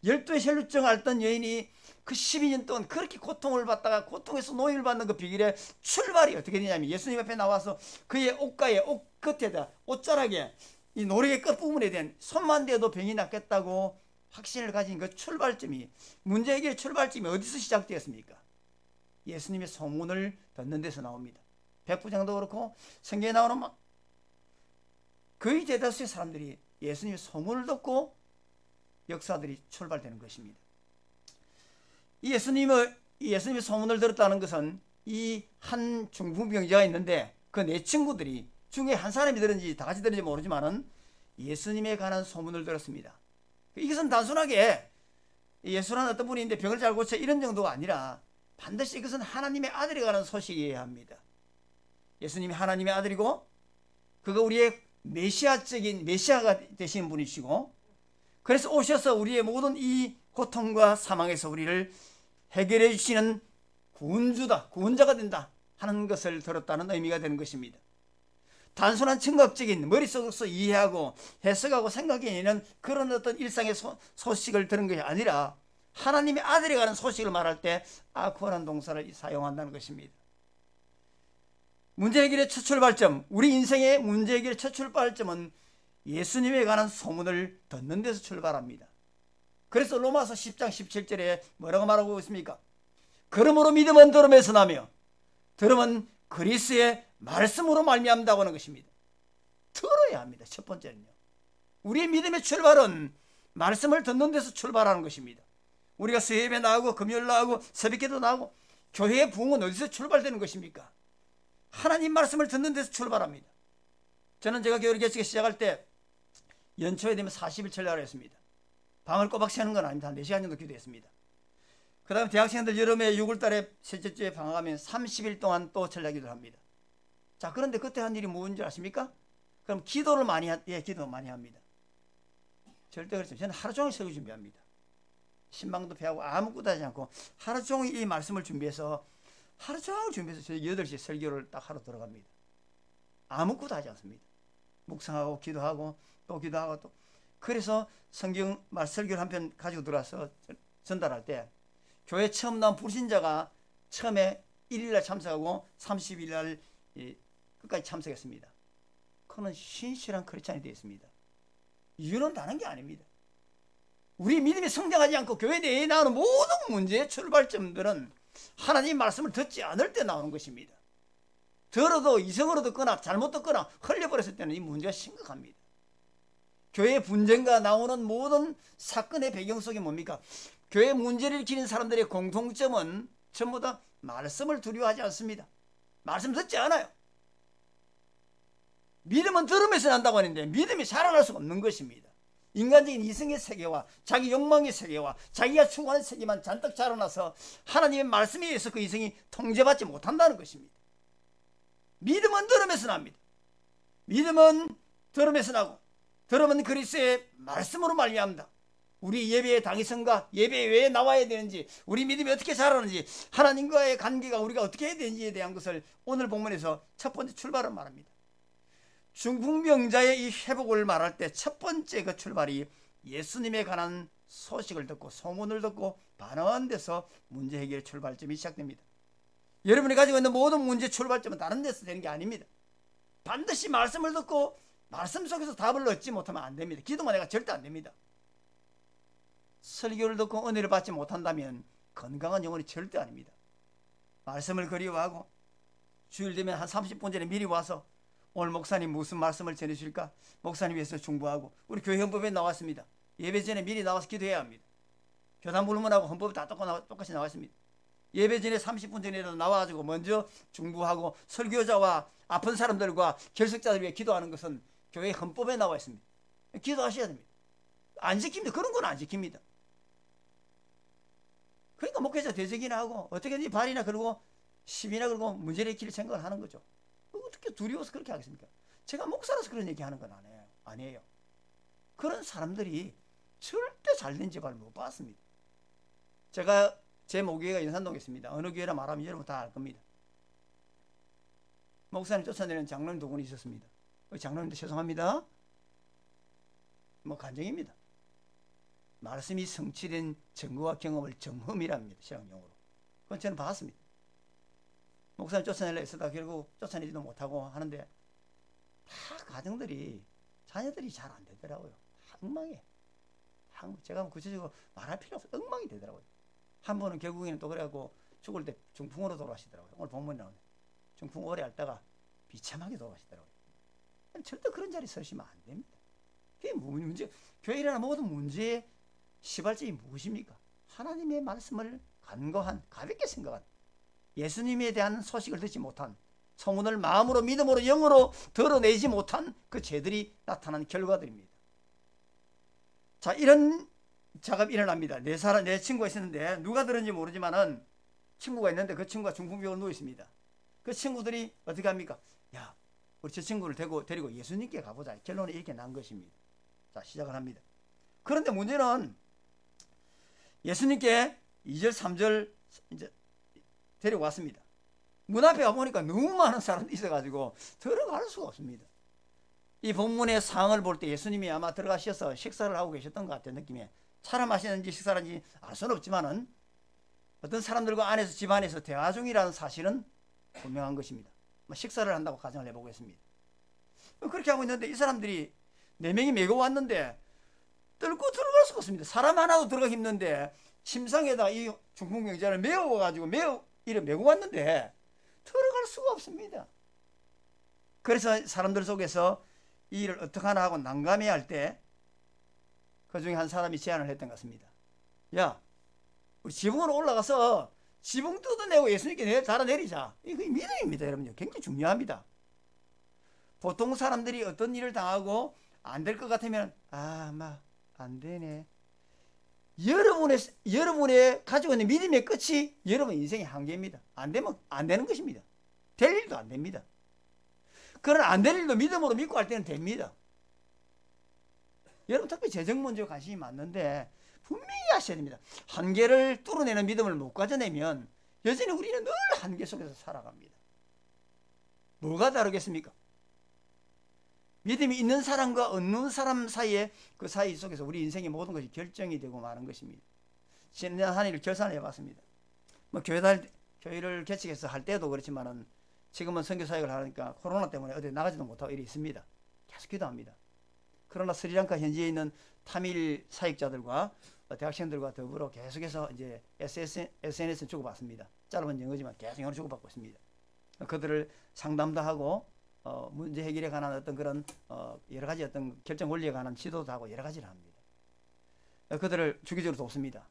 12의 혈루증 앓던 여인이 그 12년 동안 그렇게 고통을 받다가 고통에서 노임을 받는 그 비결의 출발이 어떻게 되냐면 예수님 앞에 나와서 그의 옷가에 옷 끝에다 옷자락에 이 노력의 끝부분에 대한 손만 대도 병이 낫겠다고 확신을 가진 그 출발점이 문제 해결의 출발점이 어디서 시작되었습니까? 예수님의 소문을 듣는 데서 나옵니다. 백부장도 그렇고 성경에 나오는 거의 대다수의 사람들이 예수님의 소문을 듣고 역사들이 출발되는 것입니다. 이 예수님의 소문을 들었다는 것은 이 한 중풍병자가 있는데 그 네 친구들이 중에 한 사람이 들은지 다 같이 들은지 모르지만은 예수님에 관한 소문을 들었습니다. 이것은 단순하게 예수라는 어떤 분이 있는데 병을 잘 고쳐 이런 정도가 아니라 반드시 이것은 하나님의 아들에 관한 소식이어야 합니다. 예수님이 하나님의 아들이고 그가 우리의 메시아가 되시는 분이시고 그래서 오셔서 우리의 모든 이 고통과 사망에서 우리를 해결해 주시는 구원자가 된다 하는 것을 들었다는 의미가 되는 것입니다. 단순한 청각적인 머릿속에서 이해하고 해석하고 생각해내는 그런 어떤 일상의 소식을 들은 것이 아니라 하나님의 아들에 관한 소식을 말할 때 아코라는 동사를 사용한다는 것입니다. 문제 해결의 첫 출발점, 우리 인생의 문제 해결의 첫 출발점은 예수님에 관한 소문을 듣는 데서 출발합니다. 그래서 로마서 10장 17절에 뭐라고 말하고 있습니까? 그러므로 믿음은 들음에서 나며 들음은 그리스도의 말씀으로 말미암다고 하는 것입니다. 들어야 합니다. 첫 번째는요. 우리의 믿음의 출발은 말씀을 듣는 데서 출발하는 것입니다. 우리가 수요예배 나가고 금요일 나가고 새벽기도 나가고 교회의 부흥은 어디서 출발되는 것입니까? 하나님 말씀을 듣는 데서 출발합니다. 저는 제가 교회 개척에 시작할 때 연초에 되면 40일 철야를 했습니다. 방을 꼬박 새는 건 아닙니다. 한 4시간 정도 기도했습니다. 그 다음에 대학생들 여름에 6월달에 셋째 주에 방학하면 30일 동안 또 철야기도를 합니다. 자, 그런데 그때 한 일이 뭔지 아십니까? 그럼 기도를 많이 기도 많이 합니다. 절대 그렇지. 저는 하루 종일 설교 준비합니다. 신방도 배우고 아무것도 하지 않고 하루 종일 이 말씀을 준비해서 하루 종일 준비해서 저 8시에 설교를 딱 하러 들어갑니다. 아무것도 하지 않습니다. 묵상하고 기도하고 또 기도하고 또 그래서 성경 말 설교를 한 편 가지고 들어와서 전달할 때 교회 처음 나온 불신자가 처음에 1일날 참석하고 30일날 끝까지 참석했습니다. 그는 신실한 크리스찬이 되었습니다. 이유는 다른 게 아닙니다. 우리 믿음이 성장하지 않고 교회 내에 나오는 모든 문제의 출발점들은 하나님 말씀을 듣지 않을 때 나오는 것입니다. 들어도 이성으로 듣거나 잘못 듣거나 흘려버렸을 때는 이 문제가 심각합니다. 교회 분쟁과 나오는 모든 사건의 배경 속에 뭡니까? 교회 문제를 일으키는 사람들의 공통점은 전부 다 말씀을 두려워하지 않습니다. 말씀 듣지 않아요. 믿음은 들음에서 난다고 하는데 믿음이 자라날 수가 없는 것입니다. 인간적인 이성의 세계와 자기 욕망의 세계와 자기가 추구하는 세계만 잔뜩 자라나서 하나님의 말씀에 의해서 그 이성이 통제받지 못한다는 것입니다. 믿음은 들음에서 납니다. 믿음은 들음에서 나고 들음은 그리스도의 말씀으로 말미암다. 우리 예배의 당위성과 예배 왜 나와야 되는지 우리 믿음이 어떻게 자라는지 하나님과의 관계가 우리가 어떻게 해야 되는지에 대한 것을 오늘 본문에서 첫 번째 출발을 말합니다. 중풍병자의 이 회복을 말할 때 첫 번째 그 출발이 예수님에 관한 소식을 듣고 소문을 듣고 반응한 데서 문제 해결의 출발점이 시작됩니다. 여러분이 가지고 있는 모든 문제 출발점은 다른 데서 되는 게 아닙니다. 반드시 말씀을 듣고 말씀 속에서 답을 얻지 못하면 안 됩니다. 기도만 해가 절대 안 됩니다. 설교를 듣고 은혜를 받지 못한다면 건강한 영혼이 절대 아닙니다. 말씀을 그리워하고 주일 되면 한 30분 전에 미리 와서 오늘 목사님 무슨 말씀을 전해주실까? 목사님 위해서 중보하고 우리 교회 헌법에 나왔습니다. 예배 전에 미리 나와서 기도해야 합니다. 교단 불문하고 헌법이 다 똑같이 나와 있습니다. 예배 전에 30분 전이라도 나와가지고 먼저 중보하고 설교자와 아픈 사람들과 결석자들 위해 기도하는 것은 교회 헌법에 나와 있습니다. 기도하셔야 됩니다. 안 지킵니다. 그런 건 안 지킵니다. 그러니까 목회자 대적이나 하고 어떻게든지 발이나 걸고 시비나 걸고 문제를 일으킬 생각을 하는 거죠. 어떻게 두려워서 그렇게 하겠습니까? 제가 목사라서 그런 얘기하는 건 아니에요. 그런 사람들이 절대 잘된 집안을 못 봤습니다. 제가 제 모교회가 연산동에 있습니다. 어느 교회라 말하면 여러분 다 알 겁니다. 목사님 쫓아내는 장로님 두 분이 있었습니다. 장로님들 죄송합니다. 뭐 간증입니다. 말씀이 성취된 증거와 경험을 정험이랍니다. 신앙용어로. 그건 저는 봤습니다. 목사님 쫓아내려 했다가 결국 쫓아내지도 못하고 하는데 다 가정들이 자녀들이 잘 안 되더라고요. 엉망이에요. 제가 구체적으로 말할 필요 없어요. 엉망이 되더라고요. 한 번은 결국에는 또 그래갖고 죽을 때 중풍으로 돌아가시더라고요. 오늘 본문에 나오네. 중풍 오래 앓다가 비참하게 돌아가시더라고요. 절대 그런 자리에 서시면 안 됩니다. 그게 문제, 교회 일어나는 모든 문제의 시발점이 무엇입니까? 하나님의 말씀을 간과한, 가볍게 생각한, 예수님에 대한 소식을 듣지 못한, 성문을 마음으로 믿음으로 영으로 드러내지 못한 그 죄들이 나타난 결과들입니다. 자, 이런 작업이 일어납니다. 내 친구가 있었는데 누가 들은지 모르지만은 친구가 있는데 그 친구가 중풍병원에 누워 있습니다. 그 친구들이 어떻게 합니까? 야, 우리 저 친구를 데리고 예수님께 가보자. 결론이 이렇게 난 것입니다. 자, 시작을 합니다. 그런데 문제는 예수님께 2절, 3절 이제 데리고 왔습니다. 문 앞에 가보니까 너무 많은 사람들이 있어가지고 들어갈 수가 없습니다. 이 본문의 상황을 볼 때 예수님이 아마 들어가셔서 식사를 하고 계셨던 것 같은 느낌에 차를 마시는지 식사를 하는지 알 수는 없지만은 어떤 사람들과 안에서 집안에서 대화 중이라는 사실은 분명한 것입니다. 식사를 한다고 가정을 해보겠습니다. 그렇게 하고 있는데 이 사람들이 4명이 메고 왔는데 뚫고 들어갈 수가 없습니다. 사람 하나도 들어가기 힘든데 침상에다 이 중풍병자를 메워가지고 메고 왔는데 들어갈 수가 없습니다. 그래서 사람들 속에서 이 일을 어떡하나 하고 난감해할 때 그 중에 한 사람이 제안을 했던 것 같습니다. 야, 우리 지붕으로 올라가서 지붕 뜯어내고 예수님께 달아내리자. 이게 믿음입니다, 여러분요. 굉장히 중요합니다. 보통 사람들이 어떤 일을 당하고 안 될 것 같으면 안 되네. 여러분의 가지고 있는 믿음의 끝이 여러분 인생의 한계입니다. 안 되면 안 되는 것입니다. 될 일도 안 됩니다. 그러나 안 될 일도 믿음으로 믿고 할 때는 됩니다. 여러분 특히 재정 문제에 관심이 많는데 분명히 아셔야 됩니다. 한계를 뚫어내는 믿음을 못 가져내면 여전히 우리는 늘 한계 속에서 살아갑니다. 뭐가 다르겠습니까? 믿음이 있는 사람과 없는 사람 사이에 그 사이 속에서 우리 인생의 모든 것이 결정이 되고 마는 것입니다. 지난 한 해를 결산을 해봤습니다. 교회를 개척해서 할 때도 그렇지만은 지금은 선교 사역을 하니까 코로나 때문에 어디 나가지도 못하고 일이 있습니다. 계속 기도합니다. 그러나 스리랑카 현지에 있는 타밀 사역자들과 대학생들과 더불어 계속해서 이제 SNS를 주고받습니다. 짧은 영어지만 계속 영어를 주고받고 있습니다. 그들을 상담도 하고 문제 해결에 관한 어떤 그런 여러 가지 어떤 결정 원리에 관한 지도도 하고 여러 가지를 합니다. 그들을 주기적으로 돕습니다.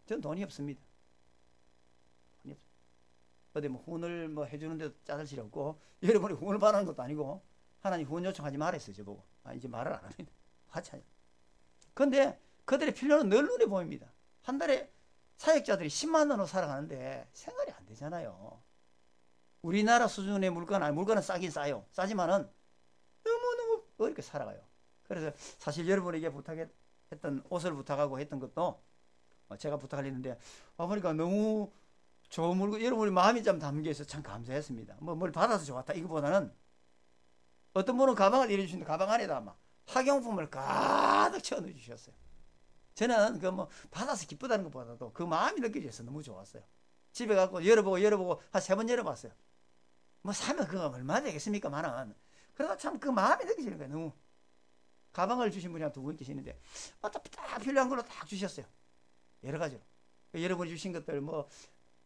저는 돈이 없습니다. 어디 뭐 후원을 해주는데도 짜잘질이 없고 여러분이 후원을 바라는 것도 아니고 하나님 후원 요청하지 말았어요. 저보고 이제 말을 안 합니다. 하지 않아요. 그런데 그들의 필요는 늘 눈에 보입니다. 한 달에 사역자들이 10만 원으로 살아가는데 생활이 안 되잖아요. 우리나라 수준의 물건은 싸긴 싸요. 싸지만은 너무너무 어렵게 살아가요. 그래서 사실 여러분에게 부탁했던 옷을 부탁하고 했던 것도 제가 부탁을 했는데 보니까 너무 좋은 물건, 여러분의 마음이 좀 담겨있어서 참 감사했습니다. 뭘 받아서 좋았다 이거보다는 어떤 분은 가방을 이래주시는데 가방 안에다 막 학용품을 가득 채워 넣어주셨어요. 저는 받아서 기쁘다는 것보다도 그 마음이 느껴져서 너무 좋았어요. 집에 가고 열어보고 한 3번 열어봤어요. 사면 그거 얼마 되겠습니까? 만원. 그러다 참 그 마음이 느껴지는 거예요. 너무. 가방을 주신 분이 한 2분 계시는데 딱 필요한 걸로 딱 주셨어요. 여러 가지로. 여러분이 주신 것들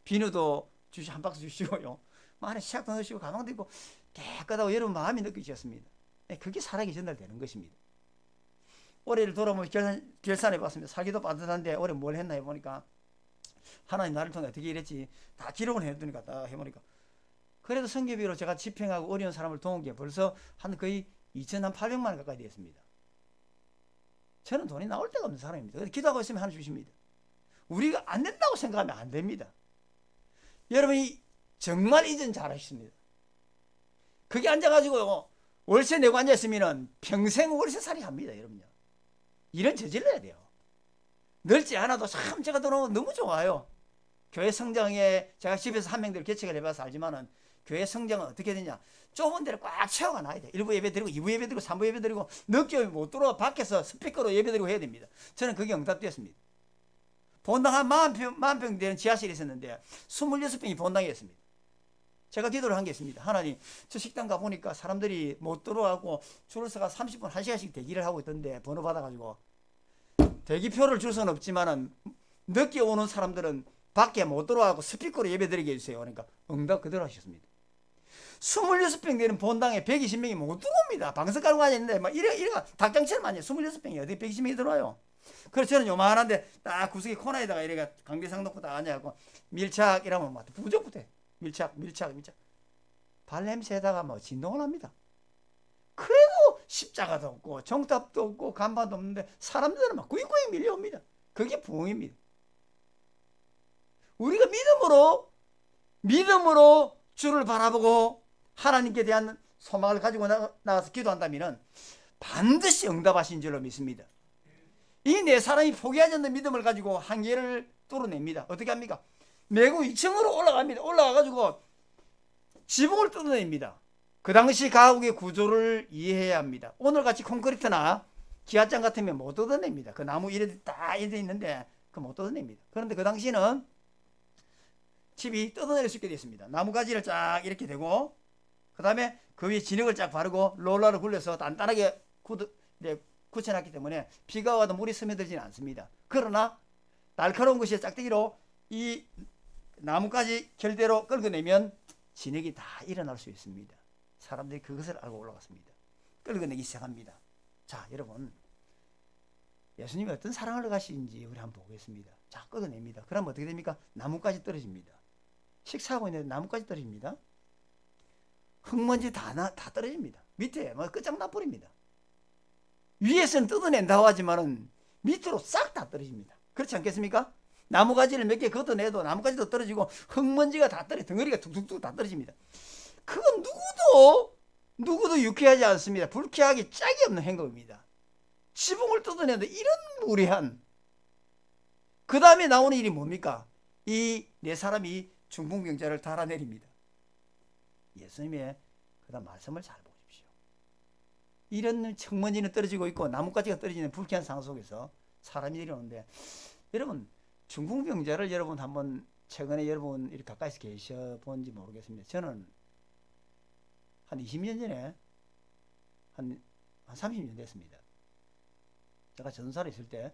비누도 한 박스 주시고요. 안에 시약도 넣으시고 가방도 있고 깨끗하고 여러분 마음이 느껴지셨습니다. 그게 사랑이 전달되는 것입니다. 올해를 돌아보면 결산해 봤습니다. 살기도 빠듯한데 올해 뭘 했나 해보니까 하나님 나를 통해 어떻게 이랬지 다 기록을 해두니까 딱 해보니까 그래도 선교비로 제가 집행하고 어려운 사람을 도운 게 벌써 한 거의 2,800만 원 가까이 되었습니다. 저는 돈이 나올 데가 없는 사람입니다. 그래서 기도하고 있으면 하나 주십니다. 우리가 안 된다고 생각하면 안 됩니다. 여러분이 정말 이전 잘하셨습니다. 거기 앉아가지고 월세 내고 앉아있으면 평생 월세살이 합니다. 여러분요. 일은 저질러야 돼요. 넓지 않아도 참 제가 들어오면 너무 좋아요. 교회 성장에 제가 집에서 한 명대로 개척을 해봐서 알지만은 교회 성장은 어떻게 되냐. 좁은 데를 꽉 채워가 놔야 돼. 1부 예배 드리고 2부 예배 드리고 3부 예배 드리고 늦게 오면 못 들어와 밖에서 스피커로 예배 드리고 해야 됩니다. 저는 그게 응답되었습니다. 본당 한 10,000평 되는 지하실이 있었는데 26평이 본당이었습니다. 제가 기도를 한 게 있습니다. 하나님, 저 식당 가보니까 사람들이 못 들어가고 줄을 서가 30분, 1시간씩 대기를 하고 있던데 번호 받아가지고 대기표를 줄 수는 없지만은 늦게 오는 사람들은 밖에 못 들어가고 스피커로 예배드리게 해주세요. 그러니까 응답 그대로 하셨습니다. 26평 되는 본당에 120명이 못 들어옵니다. 방석 깔고 앉아있는데 막 이래가 닭장처럼 앉아요. 26평이 어떻게 120명이 들어와요. 그래서 저는 요만한데 딱 구석에 코너에다가 이래가 강대상 놓고 딱 앉아갖고 밀착 이러면 막 부족부터 해. 밀착. 발냄새에다가 뭐 진동을 합니다. 그래도 십자가도 없고 정탑도 없고 간판도 없는데 사람들은 막 꾸이꾸이 밀려옵니다. 그게 부흥입니다. 우리가 믿음으로 주를 바라보고 하나님께 대한 소망을 가지고 나가서 기도한다면 반드시 응답하신 줄로 믿습니다. 이 네 사람이 포기하지 않는 믿음을 가지고 한계를 뚫어냅니다. 어떻게 합니까? 매구 2층으로 올라갑니다. 올라가가지고 지붕을 뜯어냅니다. 그 당시 가옥의 구조를 이해해야 합니다. 오늘같이 콘크리트나 기아장 같으면 못 뜯어냅니다. 그 나무 이래 딱 이래 있는데 그 못 뜯어냅니다. 그런데 그 당시는 집이 뜯어낼 수 있게 되어 있습니다. 나무가지를 쫙 이렇게 대고 그 다음에 그 위에 진흙을 쫙 바르고 롤러를 굴려서 단단하게 굳혀놨기 때문에 비가 와도 물이 스며들지는 않습니다. 그러나 날카로운 것이 짝대기로 이 나무까지 결대로 끌어내면 진흙이 다 일어날 수 있습니다. 사람들이 그것을 알고 올라갔습니다. 끌어내기 시작합니다. 자, 여러분, 예수님이 어떤 사랑을 가시는지 우리 한번 보겠습니다. 자, 끌어냅니다. 그러면 어떻게 됩니까? 나무까지 떨어집니다. 식사하고 있는데 나무까지 떨어집니다. 흙먼지 다 떨어집니다. 밑에 뭐 끝장나버립니다. 위에서는 뜯어낸다고 하지만은 밑으로 싹 다 떨어집니다. 그렇지 않겠습니까? 나무가지를 몇 개 걷어내도 나무가지도 떨어지고 흙먼지가 다 떨어져 덩어리가 툭툭툭 다 떨어집니다. 그건 누구도 유쾌하지 않습니다. 불쾌하기 짝이 없는 행동입니다. 지붕을 뜯어내는데 이런 무례한 그 다음에 나오는 일이 뭡니까? 이 네 사람이 중풍병자를 달아내립니다. 예수님의 그 다음 말씀을 잘 보십시오. 이런 흙먼지는 떨어지고 있고 나뭇가지가 떨어지는 불쾌한 상황 속에서 사람이 내려오는데 여러분 중풍병자를 여러분 한번 최근에 여러분 이렇게 가까이서 계셔본지 모르겠습니다. 저는 한 20년 전에 한 30년 됐습니다. 제가 전사를 있을 때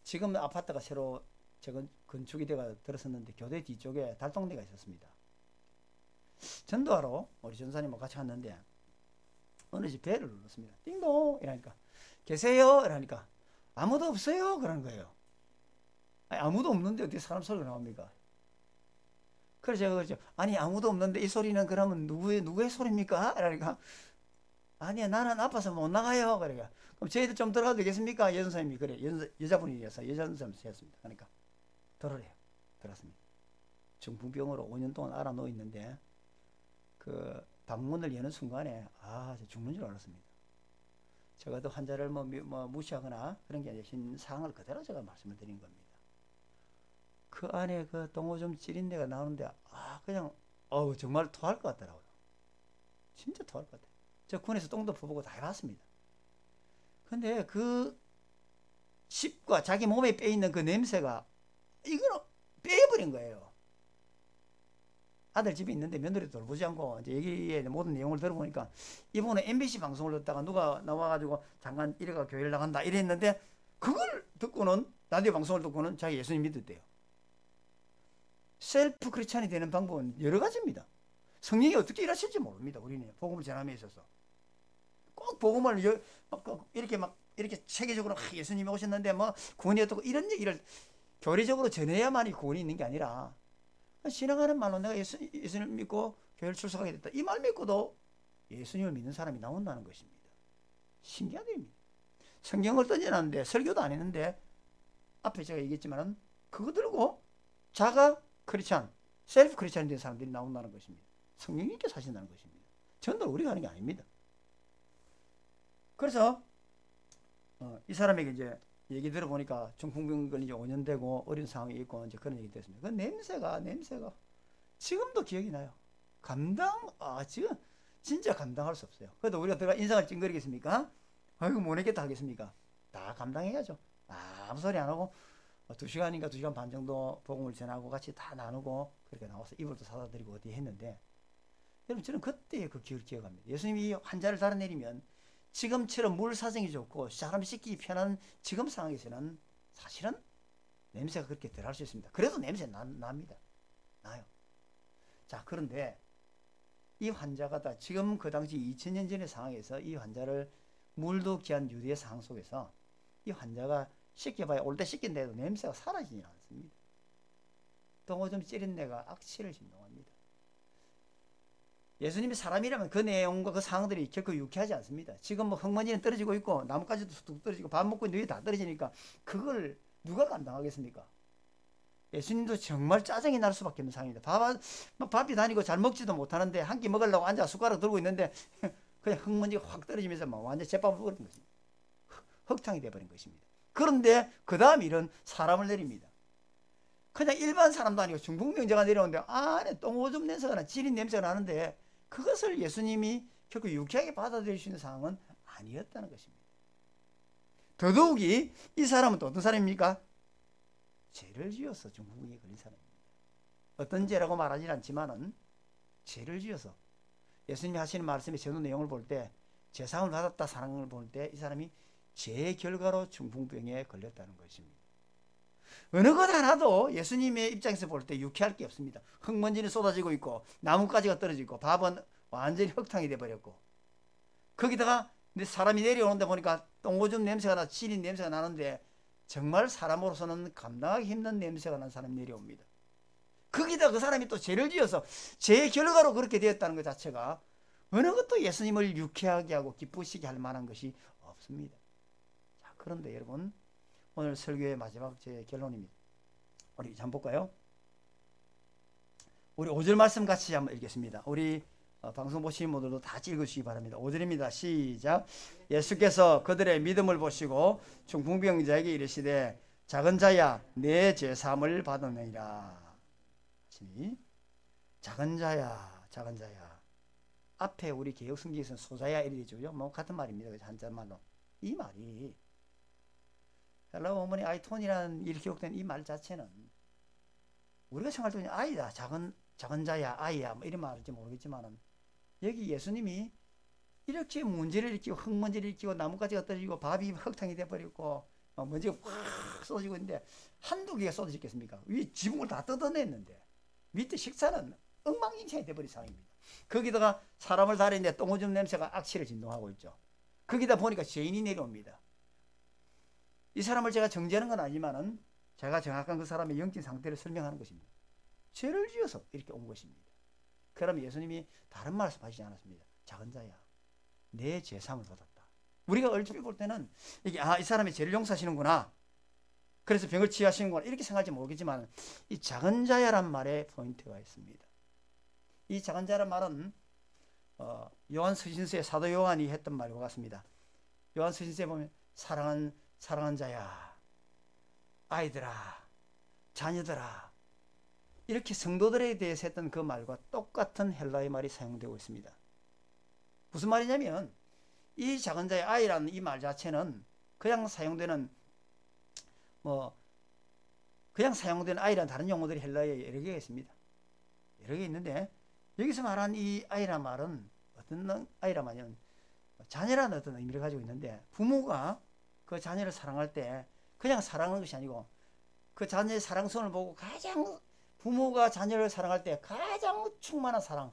지금 아파트가 새로 건축이 되어 들었었는데 교대 뒤쪽에 달동네가 있었습니다. 전도하러 우리 전사님과 같이 갔는데 어느 집 배를 눌렀습니다. 띵동 이러니까 계세요? 이러니까 아무도 없어요? 그러는 거예요. 아니, 아무도 없는데 어떻게 사람 소리가 나옵니까? 그래서 제가 그랬죠. 아니 아무도 없는데 이 소리는 그러면 누구의 소리입니까? 이러니까 아니야 나는 아파서 못 나가요. 그러니까 그럼 저희들 좀 들어가도 되겠습니까? 여전사님이 그래 여자분이라서 여전사님이었습니다. 그러니까 들어래요. 들었습니다. 중풍병으로 5년 동안 알아놓여 있는데 그 방문을 여는 순간에 저 죽는 줄 알았습니다. 제가 또 환자를 뭐 무시하거나 그런 게 아니라 신 상황을 그대로 제가 말씀을 드린 겁니다. 그 안에 그 동오줌 찌린 데가 나오는데 그냥 정말 토할 것 같더라고요. 진짜 토할 것 같아요. 저 군에서 똥도 퍼보고 다 해봤습니다. 근데 그 집과 자기 몸에 빼있는 그 냄새가 이거는 빼버린 거예요. 아들 집에 있는데 며느리 돌보지 않고 이제 얘기의 모든 내용을 들어보니까 이번에 MBC 방송을 듣다가 누가 나와가지고 잠깐 이래가 교회를 나간다 이랬는데 그걸 듣고는 라디오 방송을 듣고는 자기 예수님 믿었대요. 셀프 크리스찬이 되는 방법은 여러 가지입니다. 성령이 어떻게 일하실지 모릅니다. 우리는 복음을 전함에 있어서 꼭 복음을 이렇게 체계적으로 예수님이 오셨는데 뭐 구원이 어떻고 이런 얘기를 교리적으로 전해야만이 구원이 있는 게 아니라 신앙하는 말로 내가 예수님을 믿고 교회를 출석하게 됐다. 이 말 믿고도 예수님을 믿는 사람이 나온다는 것입니다. 신기한 일입니다. 성경을 던져놨는데 설교도 안 했는데 앞에 제가 얘기했지만 그거 들고 자가 크리스찬, 셀프 크리스찬이 된 사람들이 나온다는 것입니다. 성령님께 사신다는 것입니다. 전도를 우리가 하는 게 아닙니다. 그래서 이 사람에게 이제 얘기 들어보니까 중풍병 걸린 지 5년 되고 어린 상황이 있고 이제 그런 얘기 됐습니다. 그 냄새가 지금도 기억이 나요. 지금 진짜 감당할 수 없어요. 그래도 우리가 들어가 인상을 찡그리겠습니까? 아이고 못 내겠다 하겠습니까? 다 감당해야죠. 아무 소리 안 하고 2시간인가 2시간 반 정도 복음을 전하고 같이 다 나누고 그렇게 나와서 이불도 사다 드리고 어디 했는데 여러분 저는 그때의 그 기억을 기억합니다. 예수님이 환자를 달아내리면 지금처럼 물 사정이 좋고 사람 씻기 편한 지금 상황에서는 사실은 냄새가 그렇게 덜 할 수 있습니다. 그래도 냄새 납니다. 나요. 자, 그런데 이 환자가 다 지금 그 당시 2000년 전의 상황에서 이 환자를 물도 귀한 유대의 상황 속에서 이 환자가 씻겨봐야 올 때 씻긴데도 냄새가 사라지지 않습니다. 똥오줌 찌린내가 악취를 진동합니다. 예수님이 사람이라면 그 내용과 그 상황들이 결코 유쾌하지 않습니다. 지금 뭐 흙먼지는 떨어지고 있고 나뭇가지도 뚝 떨어지고 밥 먹고 있는데 위에 다 떨어지니까 그걸 누가 감당하겠습니까? 예수님도 정말 짜증이 날 수밖에 없는 상황입니다. 밥이 다니고 잘 먹지도 못하는데 한 끼 먹으려고 앉아 숟가락 들고 있는데 그냥 흙먼지가 확 떨어지면서 막 완전 제밥을 먹어버린 것입니다. 흙탕이 돼버린 것입니다. 그런데 그 다음 일은 사람을 내립니다. 그냥 일반 사람도 아니고 중풍병자가 내려오는데 안에 똥오줌 냄새가 나 지린 냄새가 나는데 그것을 예수님이 결코 유쾌하게 받아들일 수 있는 상황은 아니었다는 것입니다. 더더욱이 이 사람은 또 어떤 사람입니까? 죄를 지어서 중풍병에 걸린 사람입니다. 어떤 죄라고 말하지 않지만은 죄를 지어서 예수님이 하시는 말씀의 전후 내용을 볼 때 제사함을 받았다 사랑을 볼 때 이 사람이 죄의 결과로 중풍병에 걸렸다는 것입니다. 어느 것 하나도 예수님의 입장에서 볼 때 유쾌할 게 없습니다. 흙먼지는 쏟아지고 있고 나뭇가지가 떨어지고 밥은 완전히 흙탕이 돼버렸고 거기다가 사람이 내려오는데 보니까 똥오줌 냄새가 나 지린 냄새가 나는데 정말 사람으로서는 감당하기 힘든 냄새가 난 사람이 내려옵니다. 거기다 그 사람이 또 죄를 지어서 죄의 결과로 그렇게 되었다는 것 자체가 어느 것도 예수님을 유쾌하게 하고 기쁘시게 할 만한 것이 없습니다. 자, 그런데 여러분 오늘 설교의 마지막 제 결론입니다. 우리 한번 볼까요? 우리 5절 말씀 같이 한번 읽겠습니다. 우리 방송 보시는 분들도 다 읽으시기 바랍니다. 5절입니다. 시작. 예수께서 그들의 믿음을 보시고 중풍병자에게 이르시되 작은 자야 내 죄사함을 받았느니라. 작은 자야 작은 자야. 앞에 우리 개역 성경에서는 소자야 이렇게 되죠. 뭐 같은 말입니다. 한자말로. 이 말이 헬라어 어머니 아이톤이라는 이렇게 기록된 이 말 자체는 우리가 생각할 때 아이다 작은 자야 아이야 뭐 이런 말일지 모르겠지만은 여기 예수님이 이렇게 문제를 일으키고 흙먼지를 일으키고 나뭇가지가 떨어지고 밥이 흙탕이 돼버리고 먼지가 확 쏟아지고 있는데 한두 개가 쏟아지겠습니까? 위에 지붕을 다 뜯어냈는데 밑에 식사는 엉망진창이 돼버린 상황입니다. 거기다가 사람을 다리는데 똥오줌 냄새가 악취를 진동하고 있죠. 거기다 보니까 죄인이 내려옵니다. 이 사람을 제가 정죄하는 건 아니지만은 제가 정확한 그 사람의 영적 상태를 설명하는 것입니다. 죄를 지어서 이렇게 온 것입니다. 그럼 예수님이 다른 말씀하시지 않았습니다. 작은 자야 내 죄사함을 받았다. 우리가 얼핏 볼 때는 이게 이 사람이 죄를 용서하시는구나. 그래서 병을 치유하시는구나 이렇게 생각할지 모르겠지만 이 작은 자야란 말에 포인트가 있습니다. 이 작은 자란 말은 요한 서신서에 사도 요한이 했던 말과 같습니다. 요한 서신서에 보면 사랑한 자야 아이들아 자녀들아 이렇게 성도들에 대해서 했던 그 말과 똑같은 헬라의 말이 사용되고 있습니다. 무슨 말이냐면 이 작은 자의 아이라는 이 말 자체는 그냥 사용되는 아이라는 다른 용어들이 헬라어에 여러 개가 있습니다. 여러 개 있는데 여기서 말한 이 아이란 말은 어떤 아이란 말이냐면 자녀라는 어떤 의미를 가지고 있는데 부모가 그 자녀를 사랑할 때 그냥 사랑하는 것이 아니고 그 자녀의 사랑성을 보고 부모가 자녀를 사랑할 때 가장 충만한 사랑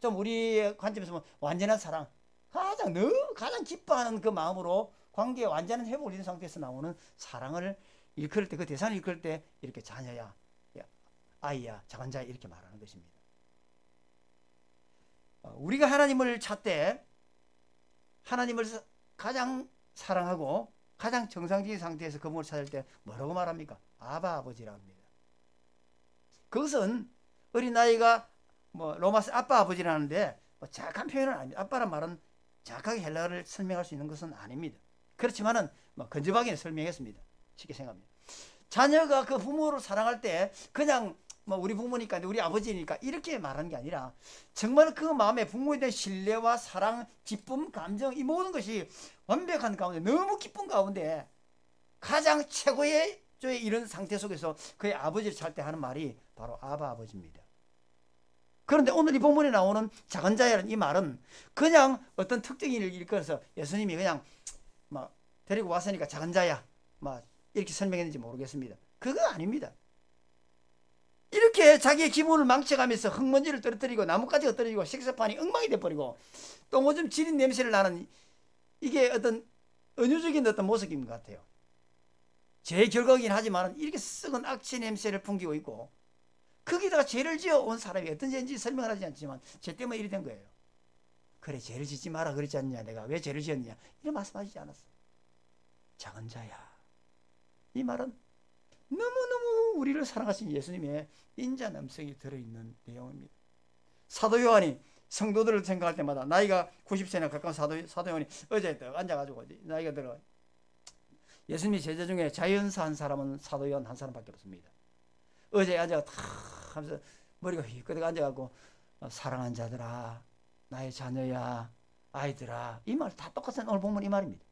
좀 우리의 관점에서 보면 완전한 사랑, 가장 기뻐하는 그 마음으로 관계의 완전한 회복을 이룬 상태에서 나오는 사랑을 일컬을 때, 그 대상을 일컬을 때 이렇게 자녀야, 아이야, 작은 자야 이렇게 말하는 것입니다. 우리가 하나님을 찾되 하나님을 가장 사랑하고 가장 정상적인 상태에서 그분을 찾을 때 뭐라고 말합니까? 아바 아버지라고 합니다. 그것은 어린아이가 로마서 아빠 아버지라는데 정확한 표현은 아닙니다. 아빠란 말은 정확하게 헬라어를 설명할 수 있는 것은 아닙니다. 그렇지만은 건조하게 설명했습니다. 쉽게 생각합니다. 자녀가 그 부모를 사랑할 때 그냥 우리 부모니까 우리 아버지니까 이렇게 말하는 게 아니라 정말 그 마음에 부모에 대한 신뢰와 사랑, 기쁨, 감정 이 모든 것이 완벽한 가운데 너무 기쁜 가운데 가장 최고의 이런 상태 속에서 그의 아버지를 찾을 때 하는 말이 바로 아바 아버지입니다. 그런데 오늘 이 본문에 나오는 작은 자야라는 이 말은 그냥 어떤 특정인을 일컬어서 예수님이 그냥 데리고 왔으니까 작은 자야 이렇게 설명했는지 모르겠습니다. 그거 아닙니다. 이렇게 자기의 기분을 망쳐가면서 흙먼지를 떨어뜨리고 나뭇가지가 떨어지고 식사판이 엉망이 돼버리고 똥오줌 지린 냄새를 나는 이게 어떤 은유적인 어떤 모습인 것 같아요. 제 결과이긴 하지만 이렇게 썩은 악취 냄새를 풍기고 있고 거기다가 죄를 지어 온 사람이 어떤 죄인지 설명을 하지 않지만 죄 때문에 이리 된 거예요. 그래 죄를 짓지 마라 그랬지 않냐, 내가 왜 죄를 지었느냐 이런 말씀하시지 않았어. 작은 자야, 이 말은 너무너무 우리를 사랑하신 예수님의 인자 음성이 들어있는 내용입니다. 사도 요한이 성도들을 생각할 때마다 나이가 90세나 가까운 사도 요한이 어제 앉아가지고 나이가 들어 예수님의 제자 중에 자연사 한 사람은 사도 요한 한 사람밖에 없습니다. 어제 앉아가 다 하면서 머리가 휘끗하게 앉아가고 사랑한 자들아, 나의 자녀야, 아이들아, 이 말 다 똑같은 오늘 보면 이 말입니다.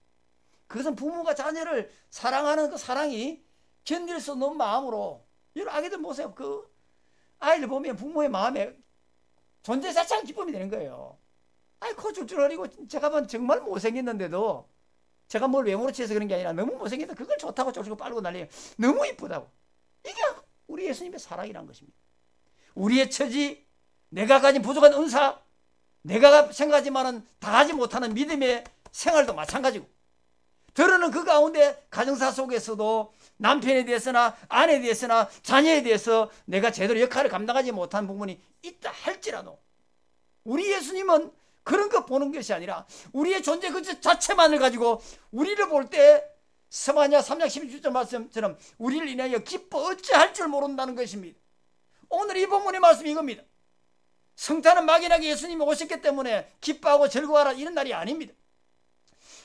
그것은 부모가 자녀를 사랑하는 그 사랑이 견딜 수 없는 마음으로, 여러분 아기들 보세요. 그 아이를 보면 부모의 마음에 존재 자체가 기쁨이 되는 거예요. 아이 코 줄줄거리고 제가 보면 정말 못생겼는데도 제가 뭘 외모로 취해서 그런 게 아니라 너무 못생겼다 그걸 좋다고 쫄쫄 빨고 난리예요. 너무 이쁘다고. 이게 우리 예수님의 사랑이란 것입니다. 우리의 처지, 내가 가진 부족한 은사, 내가 생각하지만은 다 하지 못하는 믿음의 생활도 마찬가지고, 더러는 그 가운데 가정사 속에서도 남편에 대해서나 아내에 대해서나 자녀에 대해서 내가 제대로 역할을 감당하지 못한 부분이 있다 할지라도 우리 예수님은 그런 것 보는 것이 아니라 우리의 존재 그 자체만을 가지고 우리를 볼 때 스마냐 3장 16절 말씀처럼 우리를 인하여 기뻐 어찌할 줄 모른다는 것입니다. 오늘 이 본문의 말씀이 이겁니다. 성탄은 막연하게 예수님이 오셨기 때문에 기뻐하고 즐거워하라 이런 날이 아닙니다.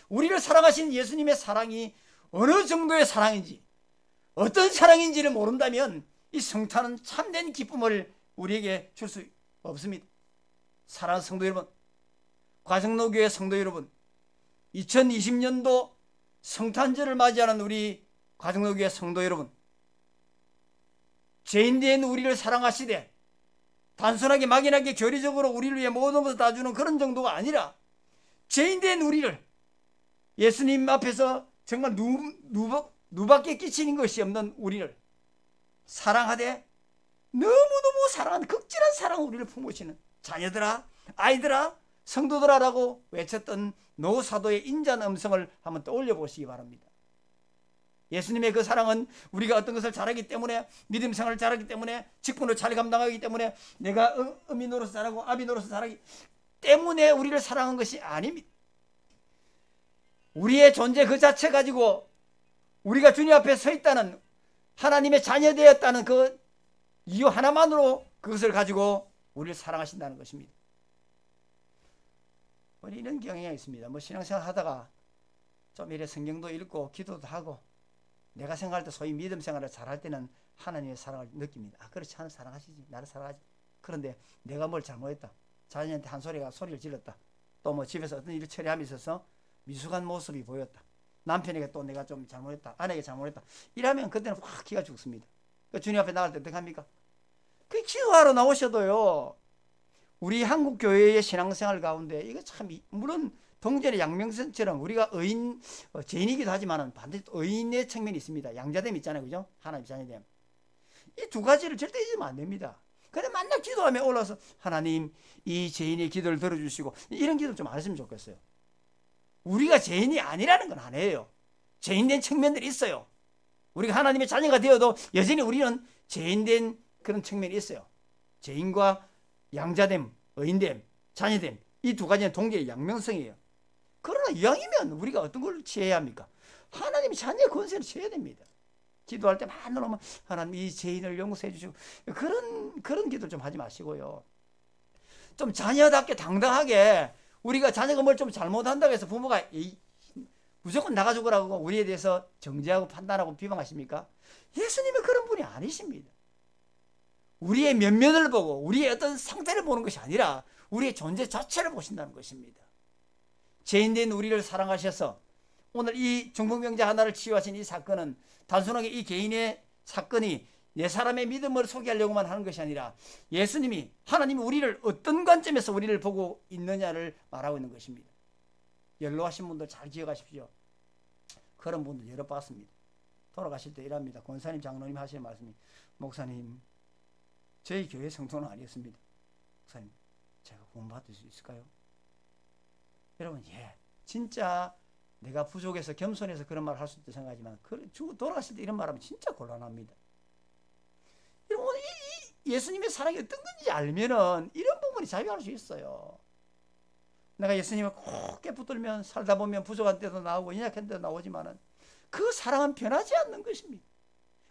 우리를 사랑하신 예수님의 사랑이 어느 정도의 사랑인지 어떤 사랑인지를 모른다면 이 성탄은 참된 기쁨을 우리에게 줄 수 없습니다. 사랑하는 성도 여러분, 과정로교회 성도 여러분, 2020년도 성탄절을 맞이하는 우리 과정로교회 성도 여러분, 죄인된 우리를 사랑하시되 단순하게 막연하게 교리적으로 우리를 위해 모든 것을 다 주는 그런 정도가 아니라 죄인된 우리를 예수님 앞에서 정말 누밖에 끼치는 것이 없는 우리를 사랑하되 너무너무 사랑하는 극진한 사랑을 우리를 품으시는 자녀들아, 아이들아, 성도들아라고 외쳤던 노사도의 인자한 음성을 한번 떠올려 보시기 바랍니다. 예수님의 그 사랑은 우리가 어떤 것을 잘하기 때문에, 믿음 생활을 잘하기 때문에, 직분을 잘 감당하기 때문에, 내가 어미 노릇을 잘하고 아비 노릇을 잘하기 때문에 우리를 사랑한 것이 아닙니다. 우리의 존재 그 자체 가지고 우리가 주님 앞에 서 있다는, 하나님의 자녀 되었다는 그 이유 하나만으로 그것을 가지고 우리를 사랑하신다는 것입니다. 이런 경향이 있습니다. 신앙생활 하다가 좀 이래 성경도 읽고 기도도 하고 내가 생각할 때 소위 믿음 생활을 잘할 때는 하나님의 사랑을 느낍니다. 그렇지, 하나님 사랑하시지, 나를 사랑하지. 그런데 내가 뭘 잘못했다, 자녀한테 한 소리를 질렀다, 또 집에서 어떤 일을 처리함에 있어서 미숙한 모습이 보였다, 남편에게 또 내가 좀 잘못했다, 아내에게 잘못했다, 이러면 그때는 확 기가 죽습니다. 주님 앞에 나갈 때 어떻게 합니까? 그 기도하러 나오셔도요, 우리 한국 교회의 신앙생활 가운데 이거 참, 물론 동전의 양면성처럼 우리가 죄인이기도 하지만 반드시 의인의 측면이 있습니다. 양자됨 있잖아요, 그죠? 하나님 자녀됨. 이 두 가지를 절대 잊으면 안 됩니다. 그래 맨날 기도하며 올라서 하나님 이 죄인의 기도를 들어주시고 이런 기도 좀 안 했으면 좋겠어요. 우리가 죄인이 아니라는 건 아니에요. 죄인된 측면들이 있어요. 우리가 하나님의 자녀가 되어도 여전히 우리는 죄인된 그런 측면이 있어요. 죄인과 양자됨, 의인됨, 자녀됨 이 두 가지는 동기의 양면성이에요. 그러나 이왕이면 우리가 어떤 걸 취해야 합니까? 하나님의 자녀의 권세를 취해야 됩니다. 기도할 때 맨날 오면 하나님 이 죄인을 용서해 주시고 그런 기도 좀 하지 마시고요. 좀 자녀답게 당당하게 우리가 자녀가 뭘 좀 잘못한다고 해서 부모가 무조건 나가 죽으라고 우리에 대해서 정죄하고 판단하고 비방하십니까? 예수님은 그런 분이 아니십니다. 우리의 면면을 보고 우리의 어떤 상태를 보는 것이 아니라 우리의 존재 자체를 보신다는 것입니다. 죄인된 우리를 사랑하셔서 오늘 이 중풍병자 하나를 치유하신 이 사건은 단순하게 이 개인의 사건이 네 사람의 믿음을 소개하려고만 하는 것이 아니라 예수님이 하나님이 우리를 어떤 관점에서 우리를 보고 있느냐를 말하고 있는 것입니다. 연로하신 분들 잘 기억하십시오. 그런 분들 여러 봤습니다. 돌아가실 때 이랍니다. 권사님 장로님 하시는 말씀이 목사님 저희 교회 성도는 아니었습니다. 목사님 제가 구원받을 수 있을까요? 여러분 진짜 내가 부족해서 겸손해서 그런 말을 할 수 있다 생각하지만 돌아가실 때 이런 말하면 진짜 곤란합니다. 여러분 예수님의 사랑이 어떤 건지 알면은 이런 부분이 자유할 수 있어요. 내가 예수님을 곱게 붙들면 살다 보면 부족한 때도 나오고 연약한 때도 나오지만은 그 사랑은 변하지 않는 것입니다.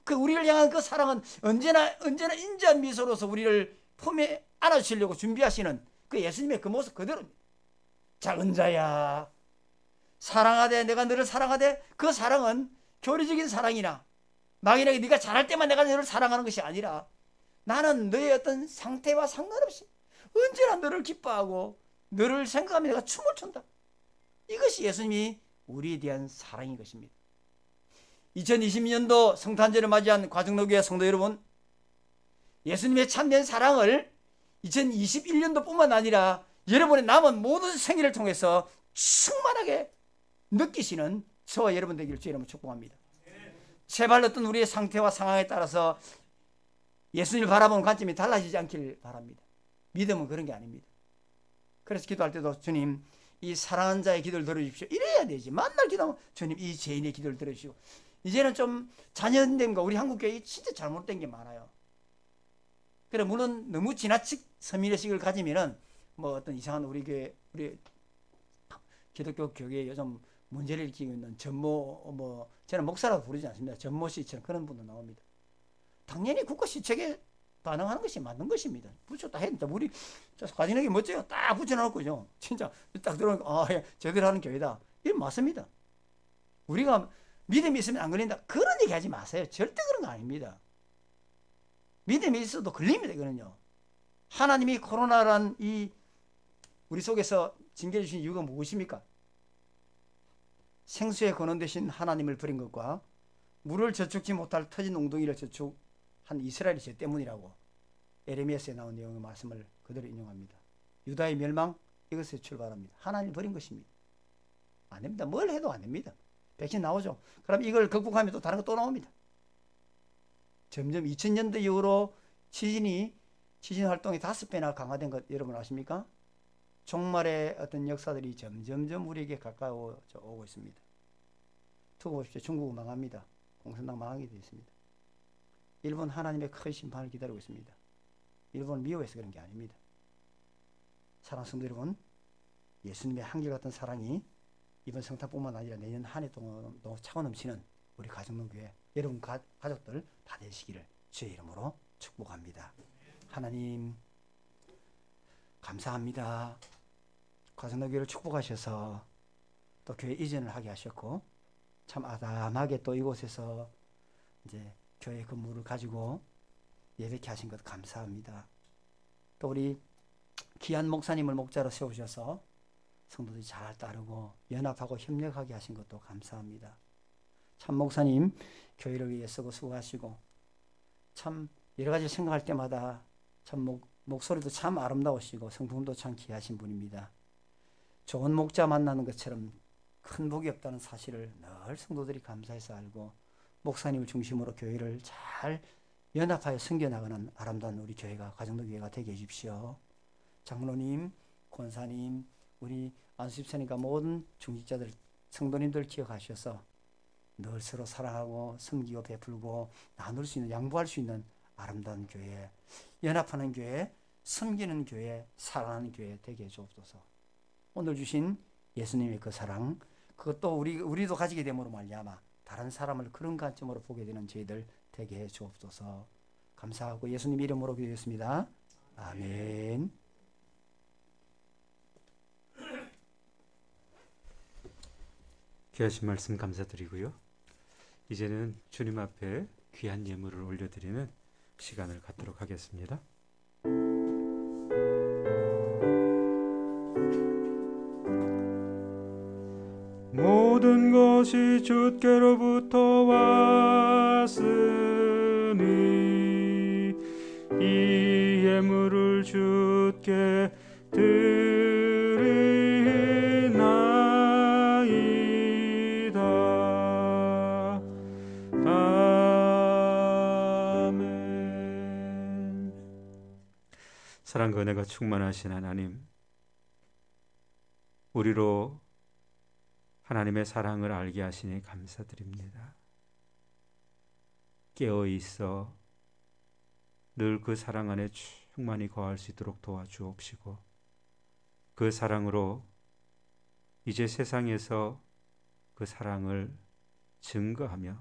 그 우리를 향한 그 사랑은 언제나 인자한 미소로서 우리를 품에 안아주시려고 준비하시는 그 예수님의 그 모습 그대로입니다. 작은 자야 사랑하되 내가 너를 사랑하되 그 사랑은 교리적인 사랑이나 막연하게 네가 잘할 때만 내가 너를 사랑하는 것이 아니라 나는 너의 어떤 상태와 상관없이 언제나 너를 기뻐하고 너를 생각하며 내가 춤을 춘다. 이것이 예수님이 우리에 대한 사랑인 것입니다. 2020년도 성탄절을 맞이한 과정로교회 성도 여러분, 예수님의 참된 사랑을 2021년도뿐만 아니라 여러분의 남은 모든 생일을 통해서 충만하게 느끼시는 저와 여러분 되기를 주의 이름으로 축복합니다. 제발 어떤 우리의 상태와 상황에 따라서 예수님을 바라보는 관점이 달라지지 않길 바랍니다. 믿음은 그런 게 아닙니다. 그래서 기도할 때도 주님 이 사랑하는 자의 기도를 들어주십시오. 이래야 되지. 맨날 기도하면 주님 이 죄인의 기도를 들어주시고. 이제는 좀 자녀됨과 우리 한국교회 진짜 잘못된 게 많아요. 그래 물론 너무 지나친 서민의식을 가지면은 뭐 어떤 이상한 우리 기독교 교계에 요즘 문제를 일으키고 있는 전모 저는 목사라고 부르지 않습니다. 전모 씨처럼 그런 분도 나옵니다. 당연히 국가 시책에 반응하는 것이 맞는 것입니다. 붙였다 했다. 우리 가지는 멋져요. 딱 붙여놓고요. 진짜 딱 들어오니까 제대로 하는 교회다. 이건 맞습니다. 우리가 믿음이 있으면 안 걸린다. 그런 얘기 하지 마세요. 절대 그런 거 아닙니다. 믿음이 있어도 걸립니다. 이거는요. 하나님이 코로나란 이 우리 속에서 징계해 주신 이유가 무엇입니까? 생수에 근원되신 하나님을 버린 것과 물을 저축지 못할 터진 웅덩이를 저축한 이스라엘의 죄 때문이라고 에레미야서에 나온 내용의 말씀을 그대로 인용합니다. 유다의 멸망 이것에 출발합니다. 하나님을 버린 것입니다. 안 됩니다. 뭘 해도 안 됩니다. 백신 나오죠. 그럼 이걸 극복하면 또 다른 거 또 나옵니다. 점점 2000년대 이후로 지진 활동이 5배나 강화된 것 여러분 아십니까? 종말의 어떤 역사들이 점점 우리에게 가까워져 오고 있습니다. 두고 보십시오. 중국은 망합니다. 공산당 망하게 되어 있습니다. 일본 하나님의 큰 심판을 기다리고 있습니다. 일본을 미워해서 그런 게 아닙니다. 사랑하는 성도 여러분, 예수님의 한결같은 사랑이 이번 성탄뿐만 아니라 내년 한 해 동안도 차고 넘치는 우리 가정농교회 여러분 가족들 다 되시기를 주의 이름으로 축복합니다. 하나님 감사합니다. 가정농교회를 축복하셔서 또 교회 이전을 하게 하셨고 참 아담하게 또 이곳에서 이제 교회 건물을 가지고 예배케 하신 것 감사합니다. 또 우리 귀한 목사님을 목자로 세우셔서 성도들이 잘 따르고 연합하고 협력하게 하신 것도 감사합니다. 참 목사님 교회를 위해 쓰고 수고하시고 참 여러 가지 생각할 때마다 참 목소리도 참 아름다우시고 성품도 참 귀하신 분입니다. 좋은 목자 만나는 것처럼 큰 복이 없다는 사실을 늘 성도들이 감사해서 알고 목사님을 중심으로 교회를 잘 연합하여 섬겨나가는 아름다운 우리 교회가 가정도 교회가 되게 해주십시오. 장로님, 권사님, 우리 안수집사님과 모든 중직자들, 성도님들 기억하셔서 늘 서로 사랑하고 섬기고 베풀고 나눌 수 있는, 양보할 수 있는 아름다운 교회, 연합하는 교회, 섬기는 교회, 사랑하는 교회 되게 해주옵소서. 오늘 주신 예수님의 그 사랑, 그것도 우리도 가지게 됨으로 말미암아 다른 사람을 그런 관점으로 보게 되는 저희들 되게 해 주옵소서. 감사하고 예수님 이름으로 기도했습니다. 아멘. 귀하신 말씀 감사드리고요. 이제는 주님 앞에 귀한 예물을 올려드리는 시간을 갖도록 하겠습니다. 모든 것이 주께로부터 왔으니 이 예물을 주께 드리나이다. 아멘. 사랑과 은혜가 충만하신 하나님, 우리로 하나님의 사랑을 알게 하시니 감사드립니다. 깨어 있어 늘 그 사랑 안에 충만히 거할 수 있도록 도와주옵시고, 그 사랑으로 이제 세상에서 그 사랑을 증거하며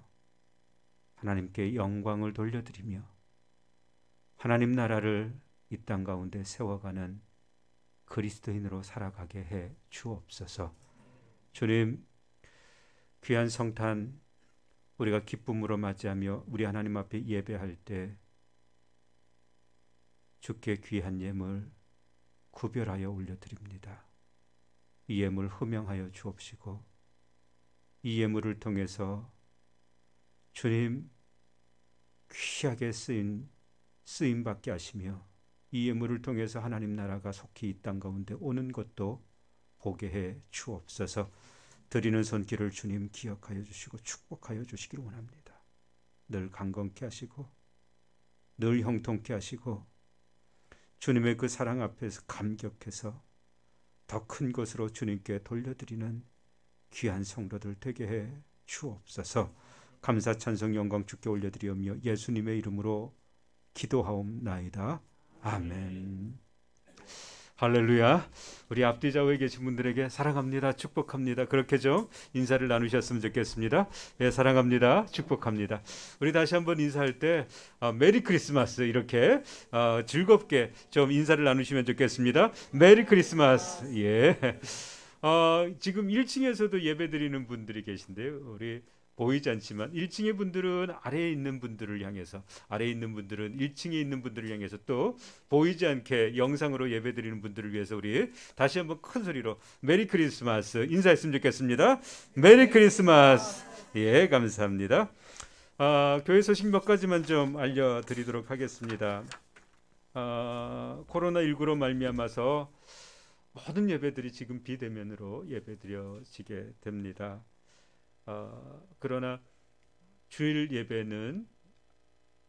하나님께 영광을 돌려드리며 하나님 나라를 이 땅 가운데 세워가는 그리스도인으로 살아가게 해 주옵소서. 주님, 귀한 성탄 우리가 기쁨으로 맞이하며 우리 하나님 앞에 예배할 때 주께 귀한 예물 구별하여 올려드립니다. 이 예물 흠양하여 주옵시고, 이 예물을 통해서 주님 귀하게 쓰임받게 하시며, 이 예물을 통해서 하나님 나라가 속히 이 땅 가운데 오는 것도 보게 해 주옵소서. 드리는 손길을 주님 기억하여 주시고 축복하여 주시길 원합니다. 늘 강건케 하시고 늘 형통케 하시고 주님의 그 사랑 앞에서 감격해서 더 큰 것으로 주님께 돌려드리는 귀한 성도들 되게 해 주옵소서. 감사 찬송 영광 주께 올려드리오며 예수님의 이름으로 기도하옵나이다. 아멘. 할렐루야. 우리 앞뒤 좌우에 계신 분들에게 사랑합니다, 축복합니다, 그렇게 좀 인사를 나누셨으면 좋겠습니다. 예, 사랑합니다, 축복합니다. 우리 다시 한번 인사할 때 메리 크리스마스 이렇게 즐겁게 좀 인사를 나누시면 좋겠습니다. 메리 크리스마스. 예. 지금 1층에서도 예배 드리는 분들이 계신데요. 우리 보이지 않지만 1층의 분들은 아래에 있는 분들을 향해서, 아래에 있는 분들은 1층에 있는 분들을 향해서, 또 보이지 않게 영상으로 예배드리는 분들을 위해서 우리 다시 한번 큰 소리로 메리 크리스마스 인사했으면 좋겠습니다. 메리 크리스마스. 예, 감사합니다. 교회 소식 몇 가지만 좀 알려드리도록 하겠습니다. 코로나19로 말미암아서 모든 예배들이 지금 비대면으로 예배드려지게 됩니다. 그러나 주일 예배는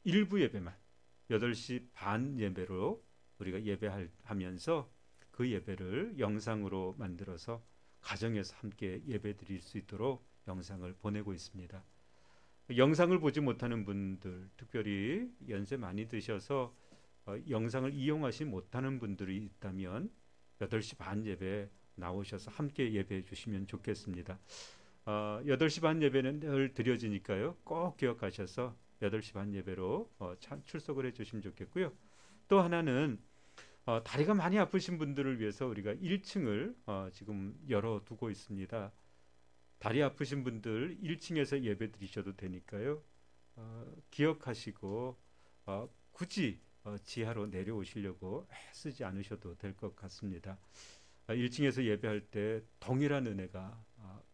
일부 예배만 8시 반 예배로 우리가 예배하면서 그 예배를 영상으로 만들어서 가정에서 함께 예배 드릴 수 있도록 영상을 보내고 있습니다. 영상을 보지 못하는 분들, 특별히 연세 많이 드셔서 영상을 이용하지 못하는 분들이 있다면 8시 반 예배 나오셔서 함께 예배해 주시면 좋겠습니다. 8시 반 예배는 늘 드려지니까요. 꼭 기억하셔서 8시 반 예배로 출석을 해주시면 좋겠고요. 또 하나는 다리가 많이 아프신 분들을 위해서 우리가 1층을 지금 열어두고 있습니다. 다리 아프신 분들 1층에서 예배 드리셔도 되니까요. 기억하시고 굳이 지하로 내려오시려고 애쓰지 않으셔도 될 것 같습니다. 1층에서 예배할 때 동일한 은혜가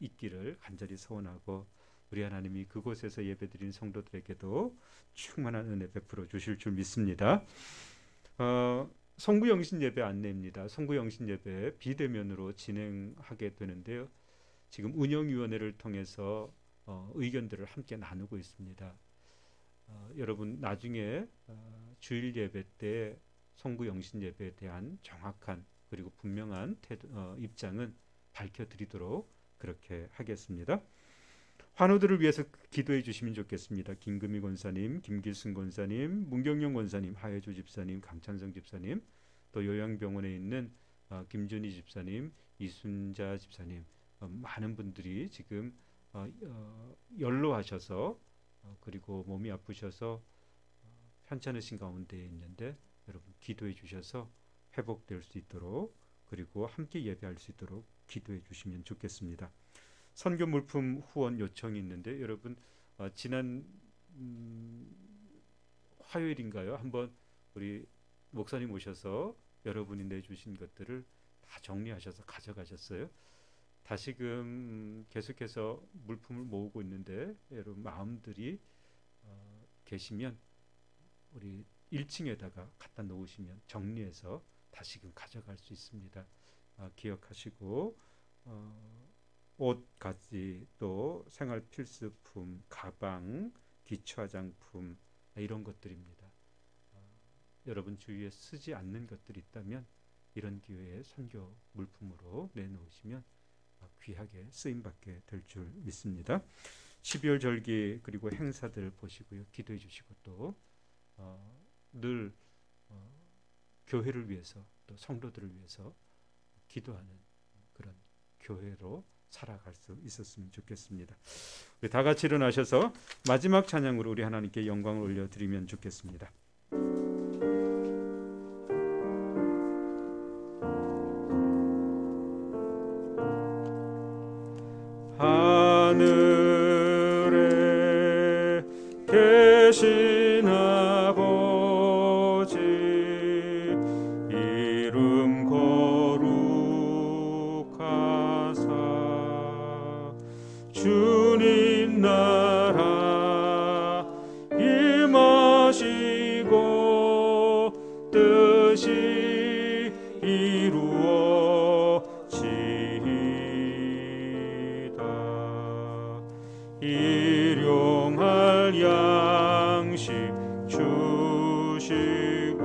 있기를 간절히 소원하고, 우리 하나님이 그곳에서 예배드린 성도들에게도 충만한 은혜 베풀어 주실 줄 믿습니다. 송구영신 예배 안내입니다. 송구영신 예배 비대면으로 진행하게 되는데요. 지금 운영위원회를 통해서 의견들을 함께 나누고 있습니다. 여러분 나중에 주일 예배 때 성부 영신 예배에 대한 정확한 그리고 분명한 입장은 밝혀드리도록 그렇게 하겠습니다. 환우들을 위해서 기도해 주시면 좋겠습니다. 김금희 권사님, 김길순 권사님, 문경영 권사님, 하혜조 집사님, 강찬성 집사님, 또 요양병원에 있는 김준희 집사님, 이순자 집사님, 많은 분들이 지금 연로하셔서 그리고 몸이 아프셔서 편찮으신 가운데 있는데 여러분 기도해 주셔서 회복될 수 있도록 그리고 함께 예배할 수 있도록 기도해 주시면 좋겠습니다. 선교 물품 후원 요청이 있는데 여러분 지난 화요일인가요? 한번 우리 목사님 오셔서 여러분이 내주신 것들을 다 정리하셔서 가져가셨어요. 다시금 계속해서 물품을 모으고 있는데 여러분 마음들이 계시면 우리 1층에다가 갖다 놓으시면 정리해서 다시금 가져갈 수 있습니다. 기억하시고 옷까지 또 생활 필수품, 가방, 기초 화장품 이런 것들입니다. 여러분 주위에 쓰지 않는 것들이 있다면 이런 기회에 선교 물품으로 내놓으시면 귀하게 쓰임받게 될 줄 믿습니다. 12월 절기 그리고 행사들 보시고요. 기도해 주시고 또 늘 교회를 위해서 또 성도들을 위해서 기도하는 그런 교회로 살아갈 수 있었으면 좋겠습니다. 우리 다 같이 일어나셔서 마지막 찬양으로 우리 하나님께 영광을 올려드리면 좋겠습니다. 하늘에 계신 아버지 이름 거룩하사 주님 나라 임하시고 뜻이 이루어지이다. 일용할 양식 주시고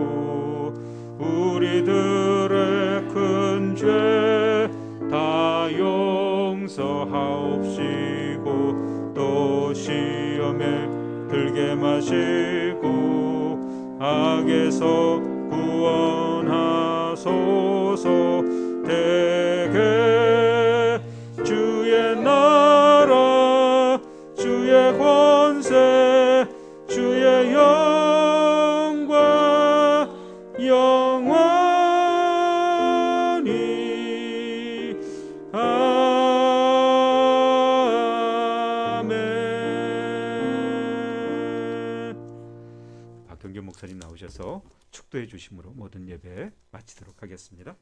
우리들의 큰 죄 다 용서하옵시고 또 시험에 들게 마시고 악에서 구원하소서. 대개 주의 나라 주의 권세 주의 영광 영원히 아멘. 박경규 목사님 나오셔서 축도해 주심으로 모든 예배 마치도록 하겠습니다.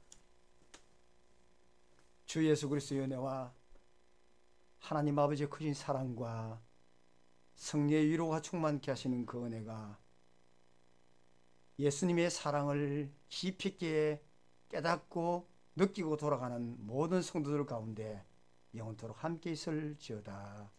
주 예수 그리스도의 은혜와 하나님 아버지의 크신 사랑과 성령의 위로가 충만케 하시는 그 은혜가 예수님의 사랑을 깊이 있게 깨닫고 느끼고 돌아가는 모든 성도들 가운데 영원토록 함께 있을지어다.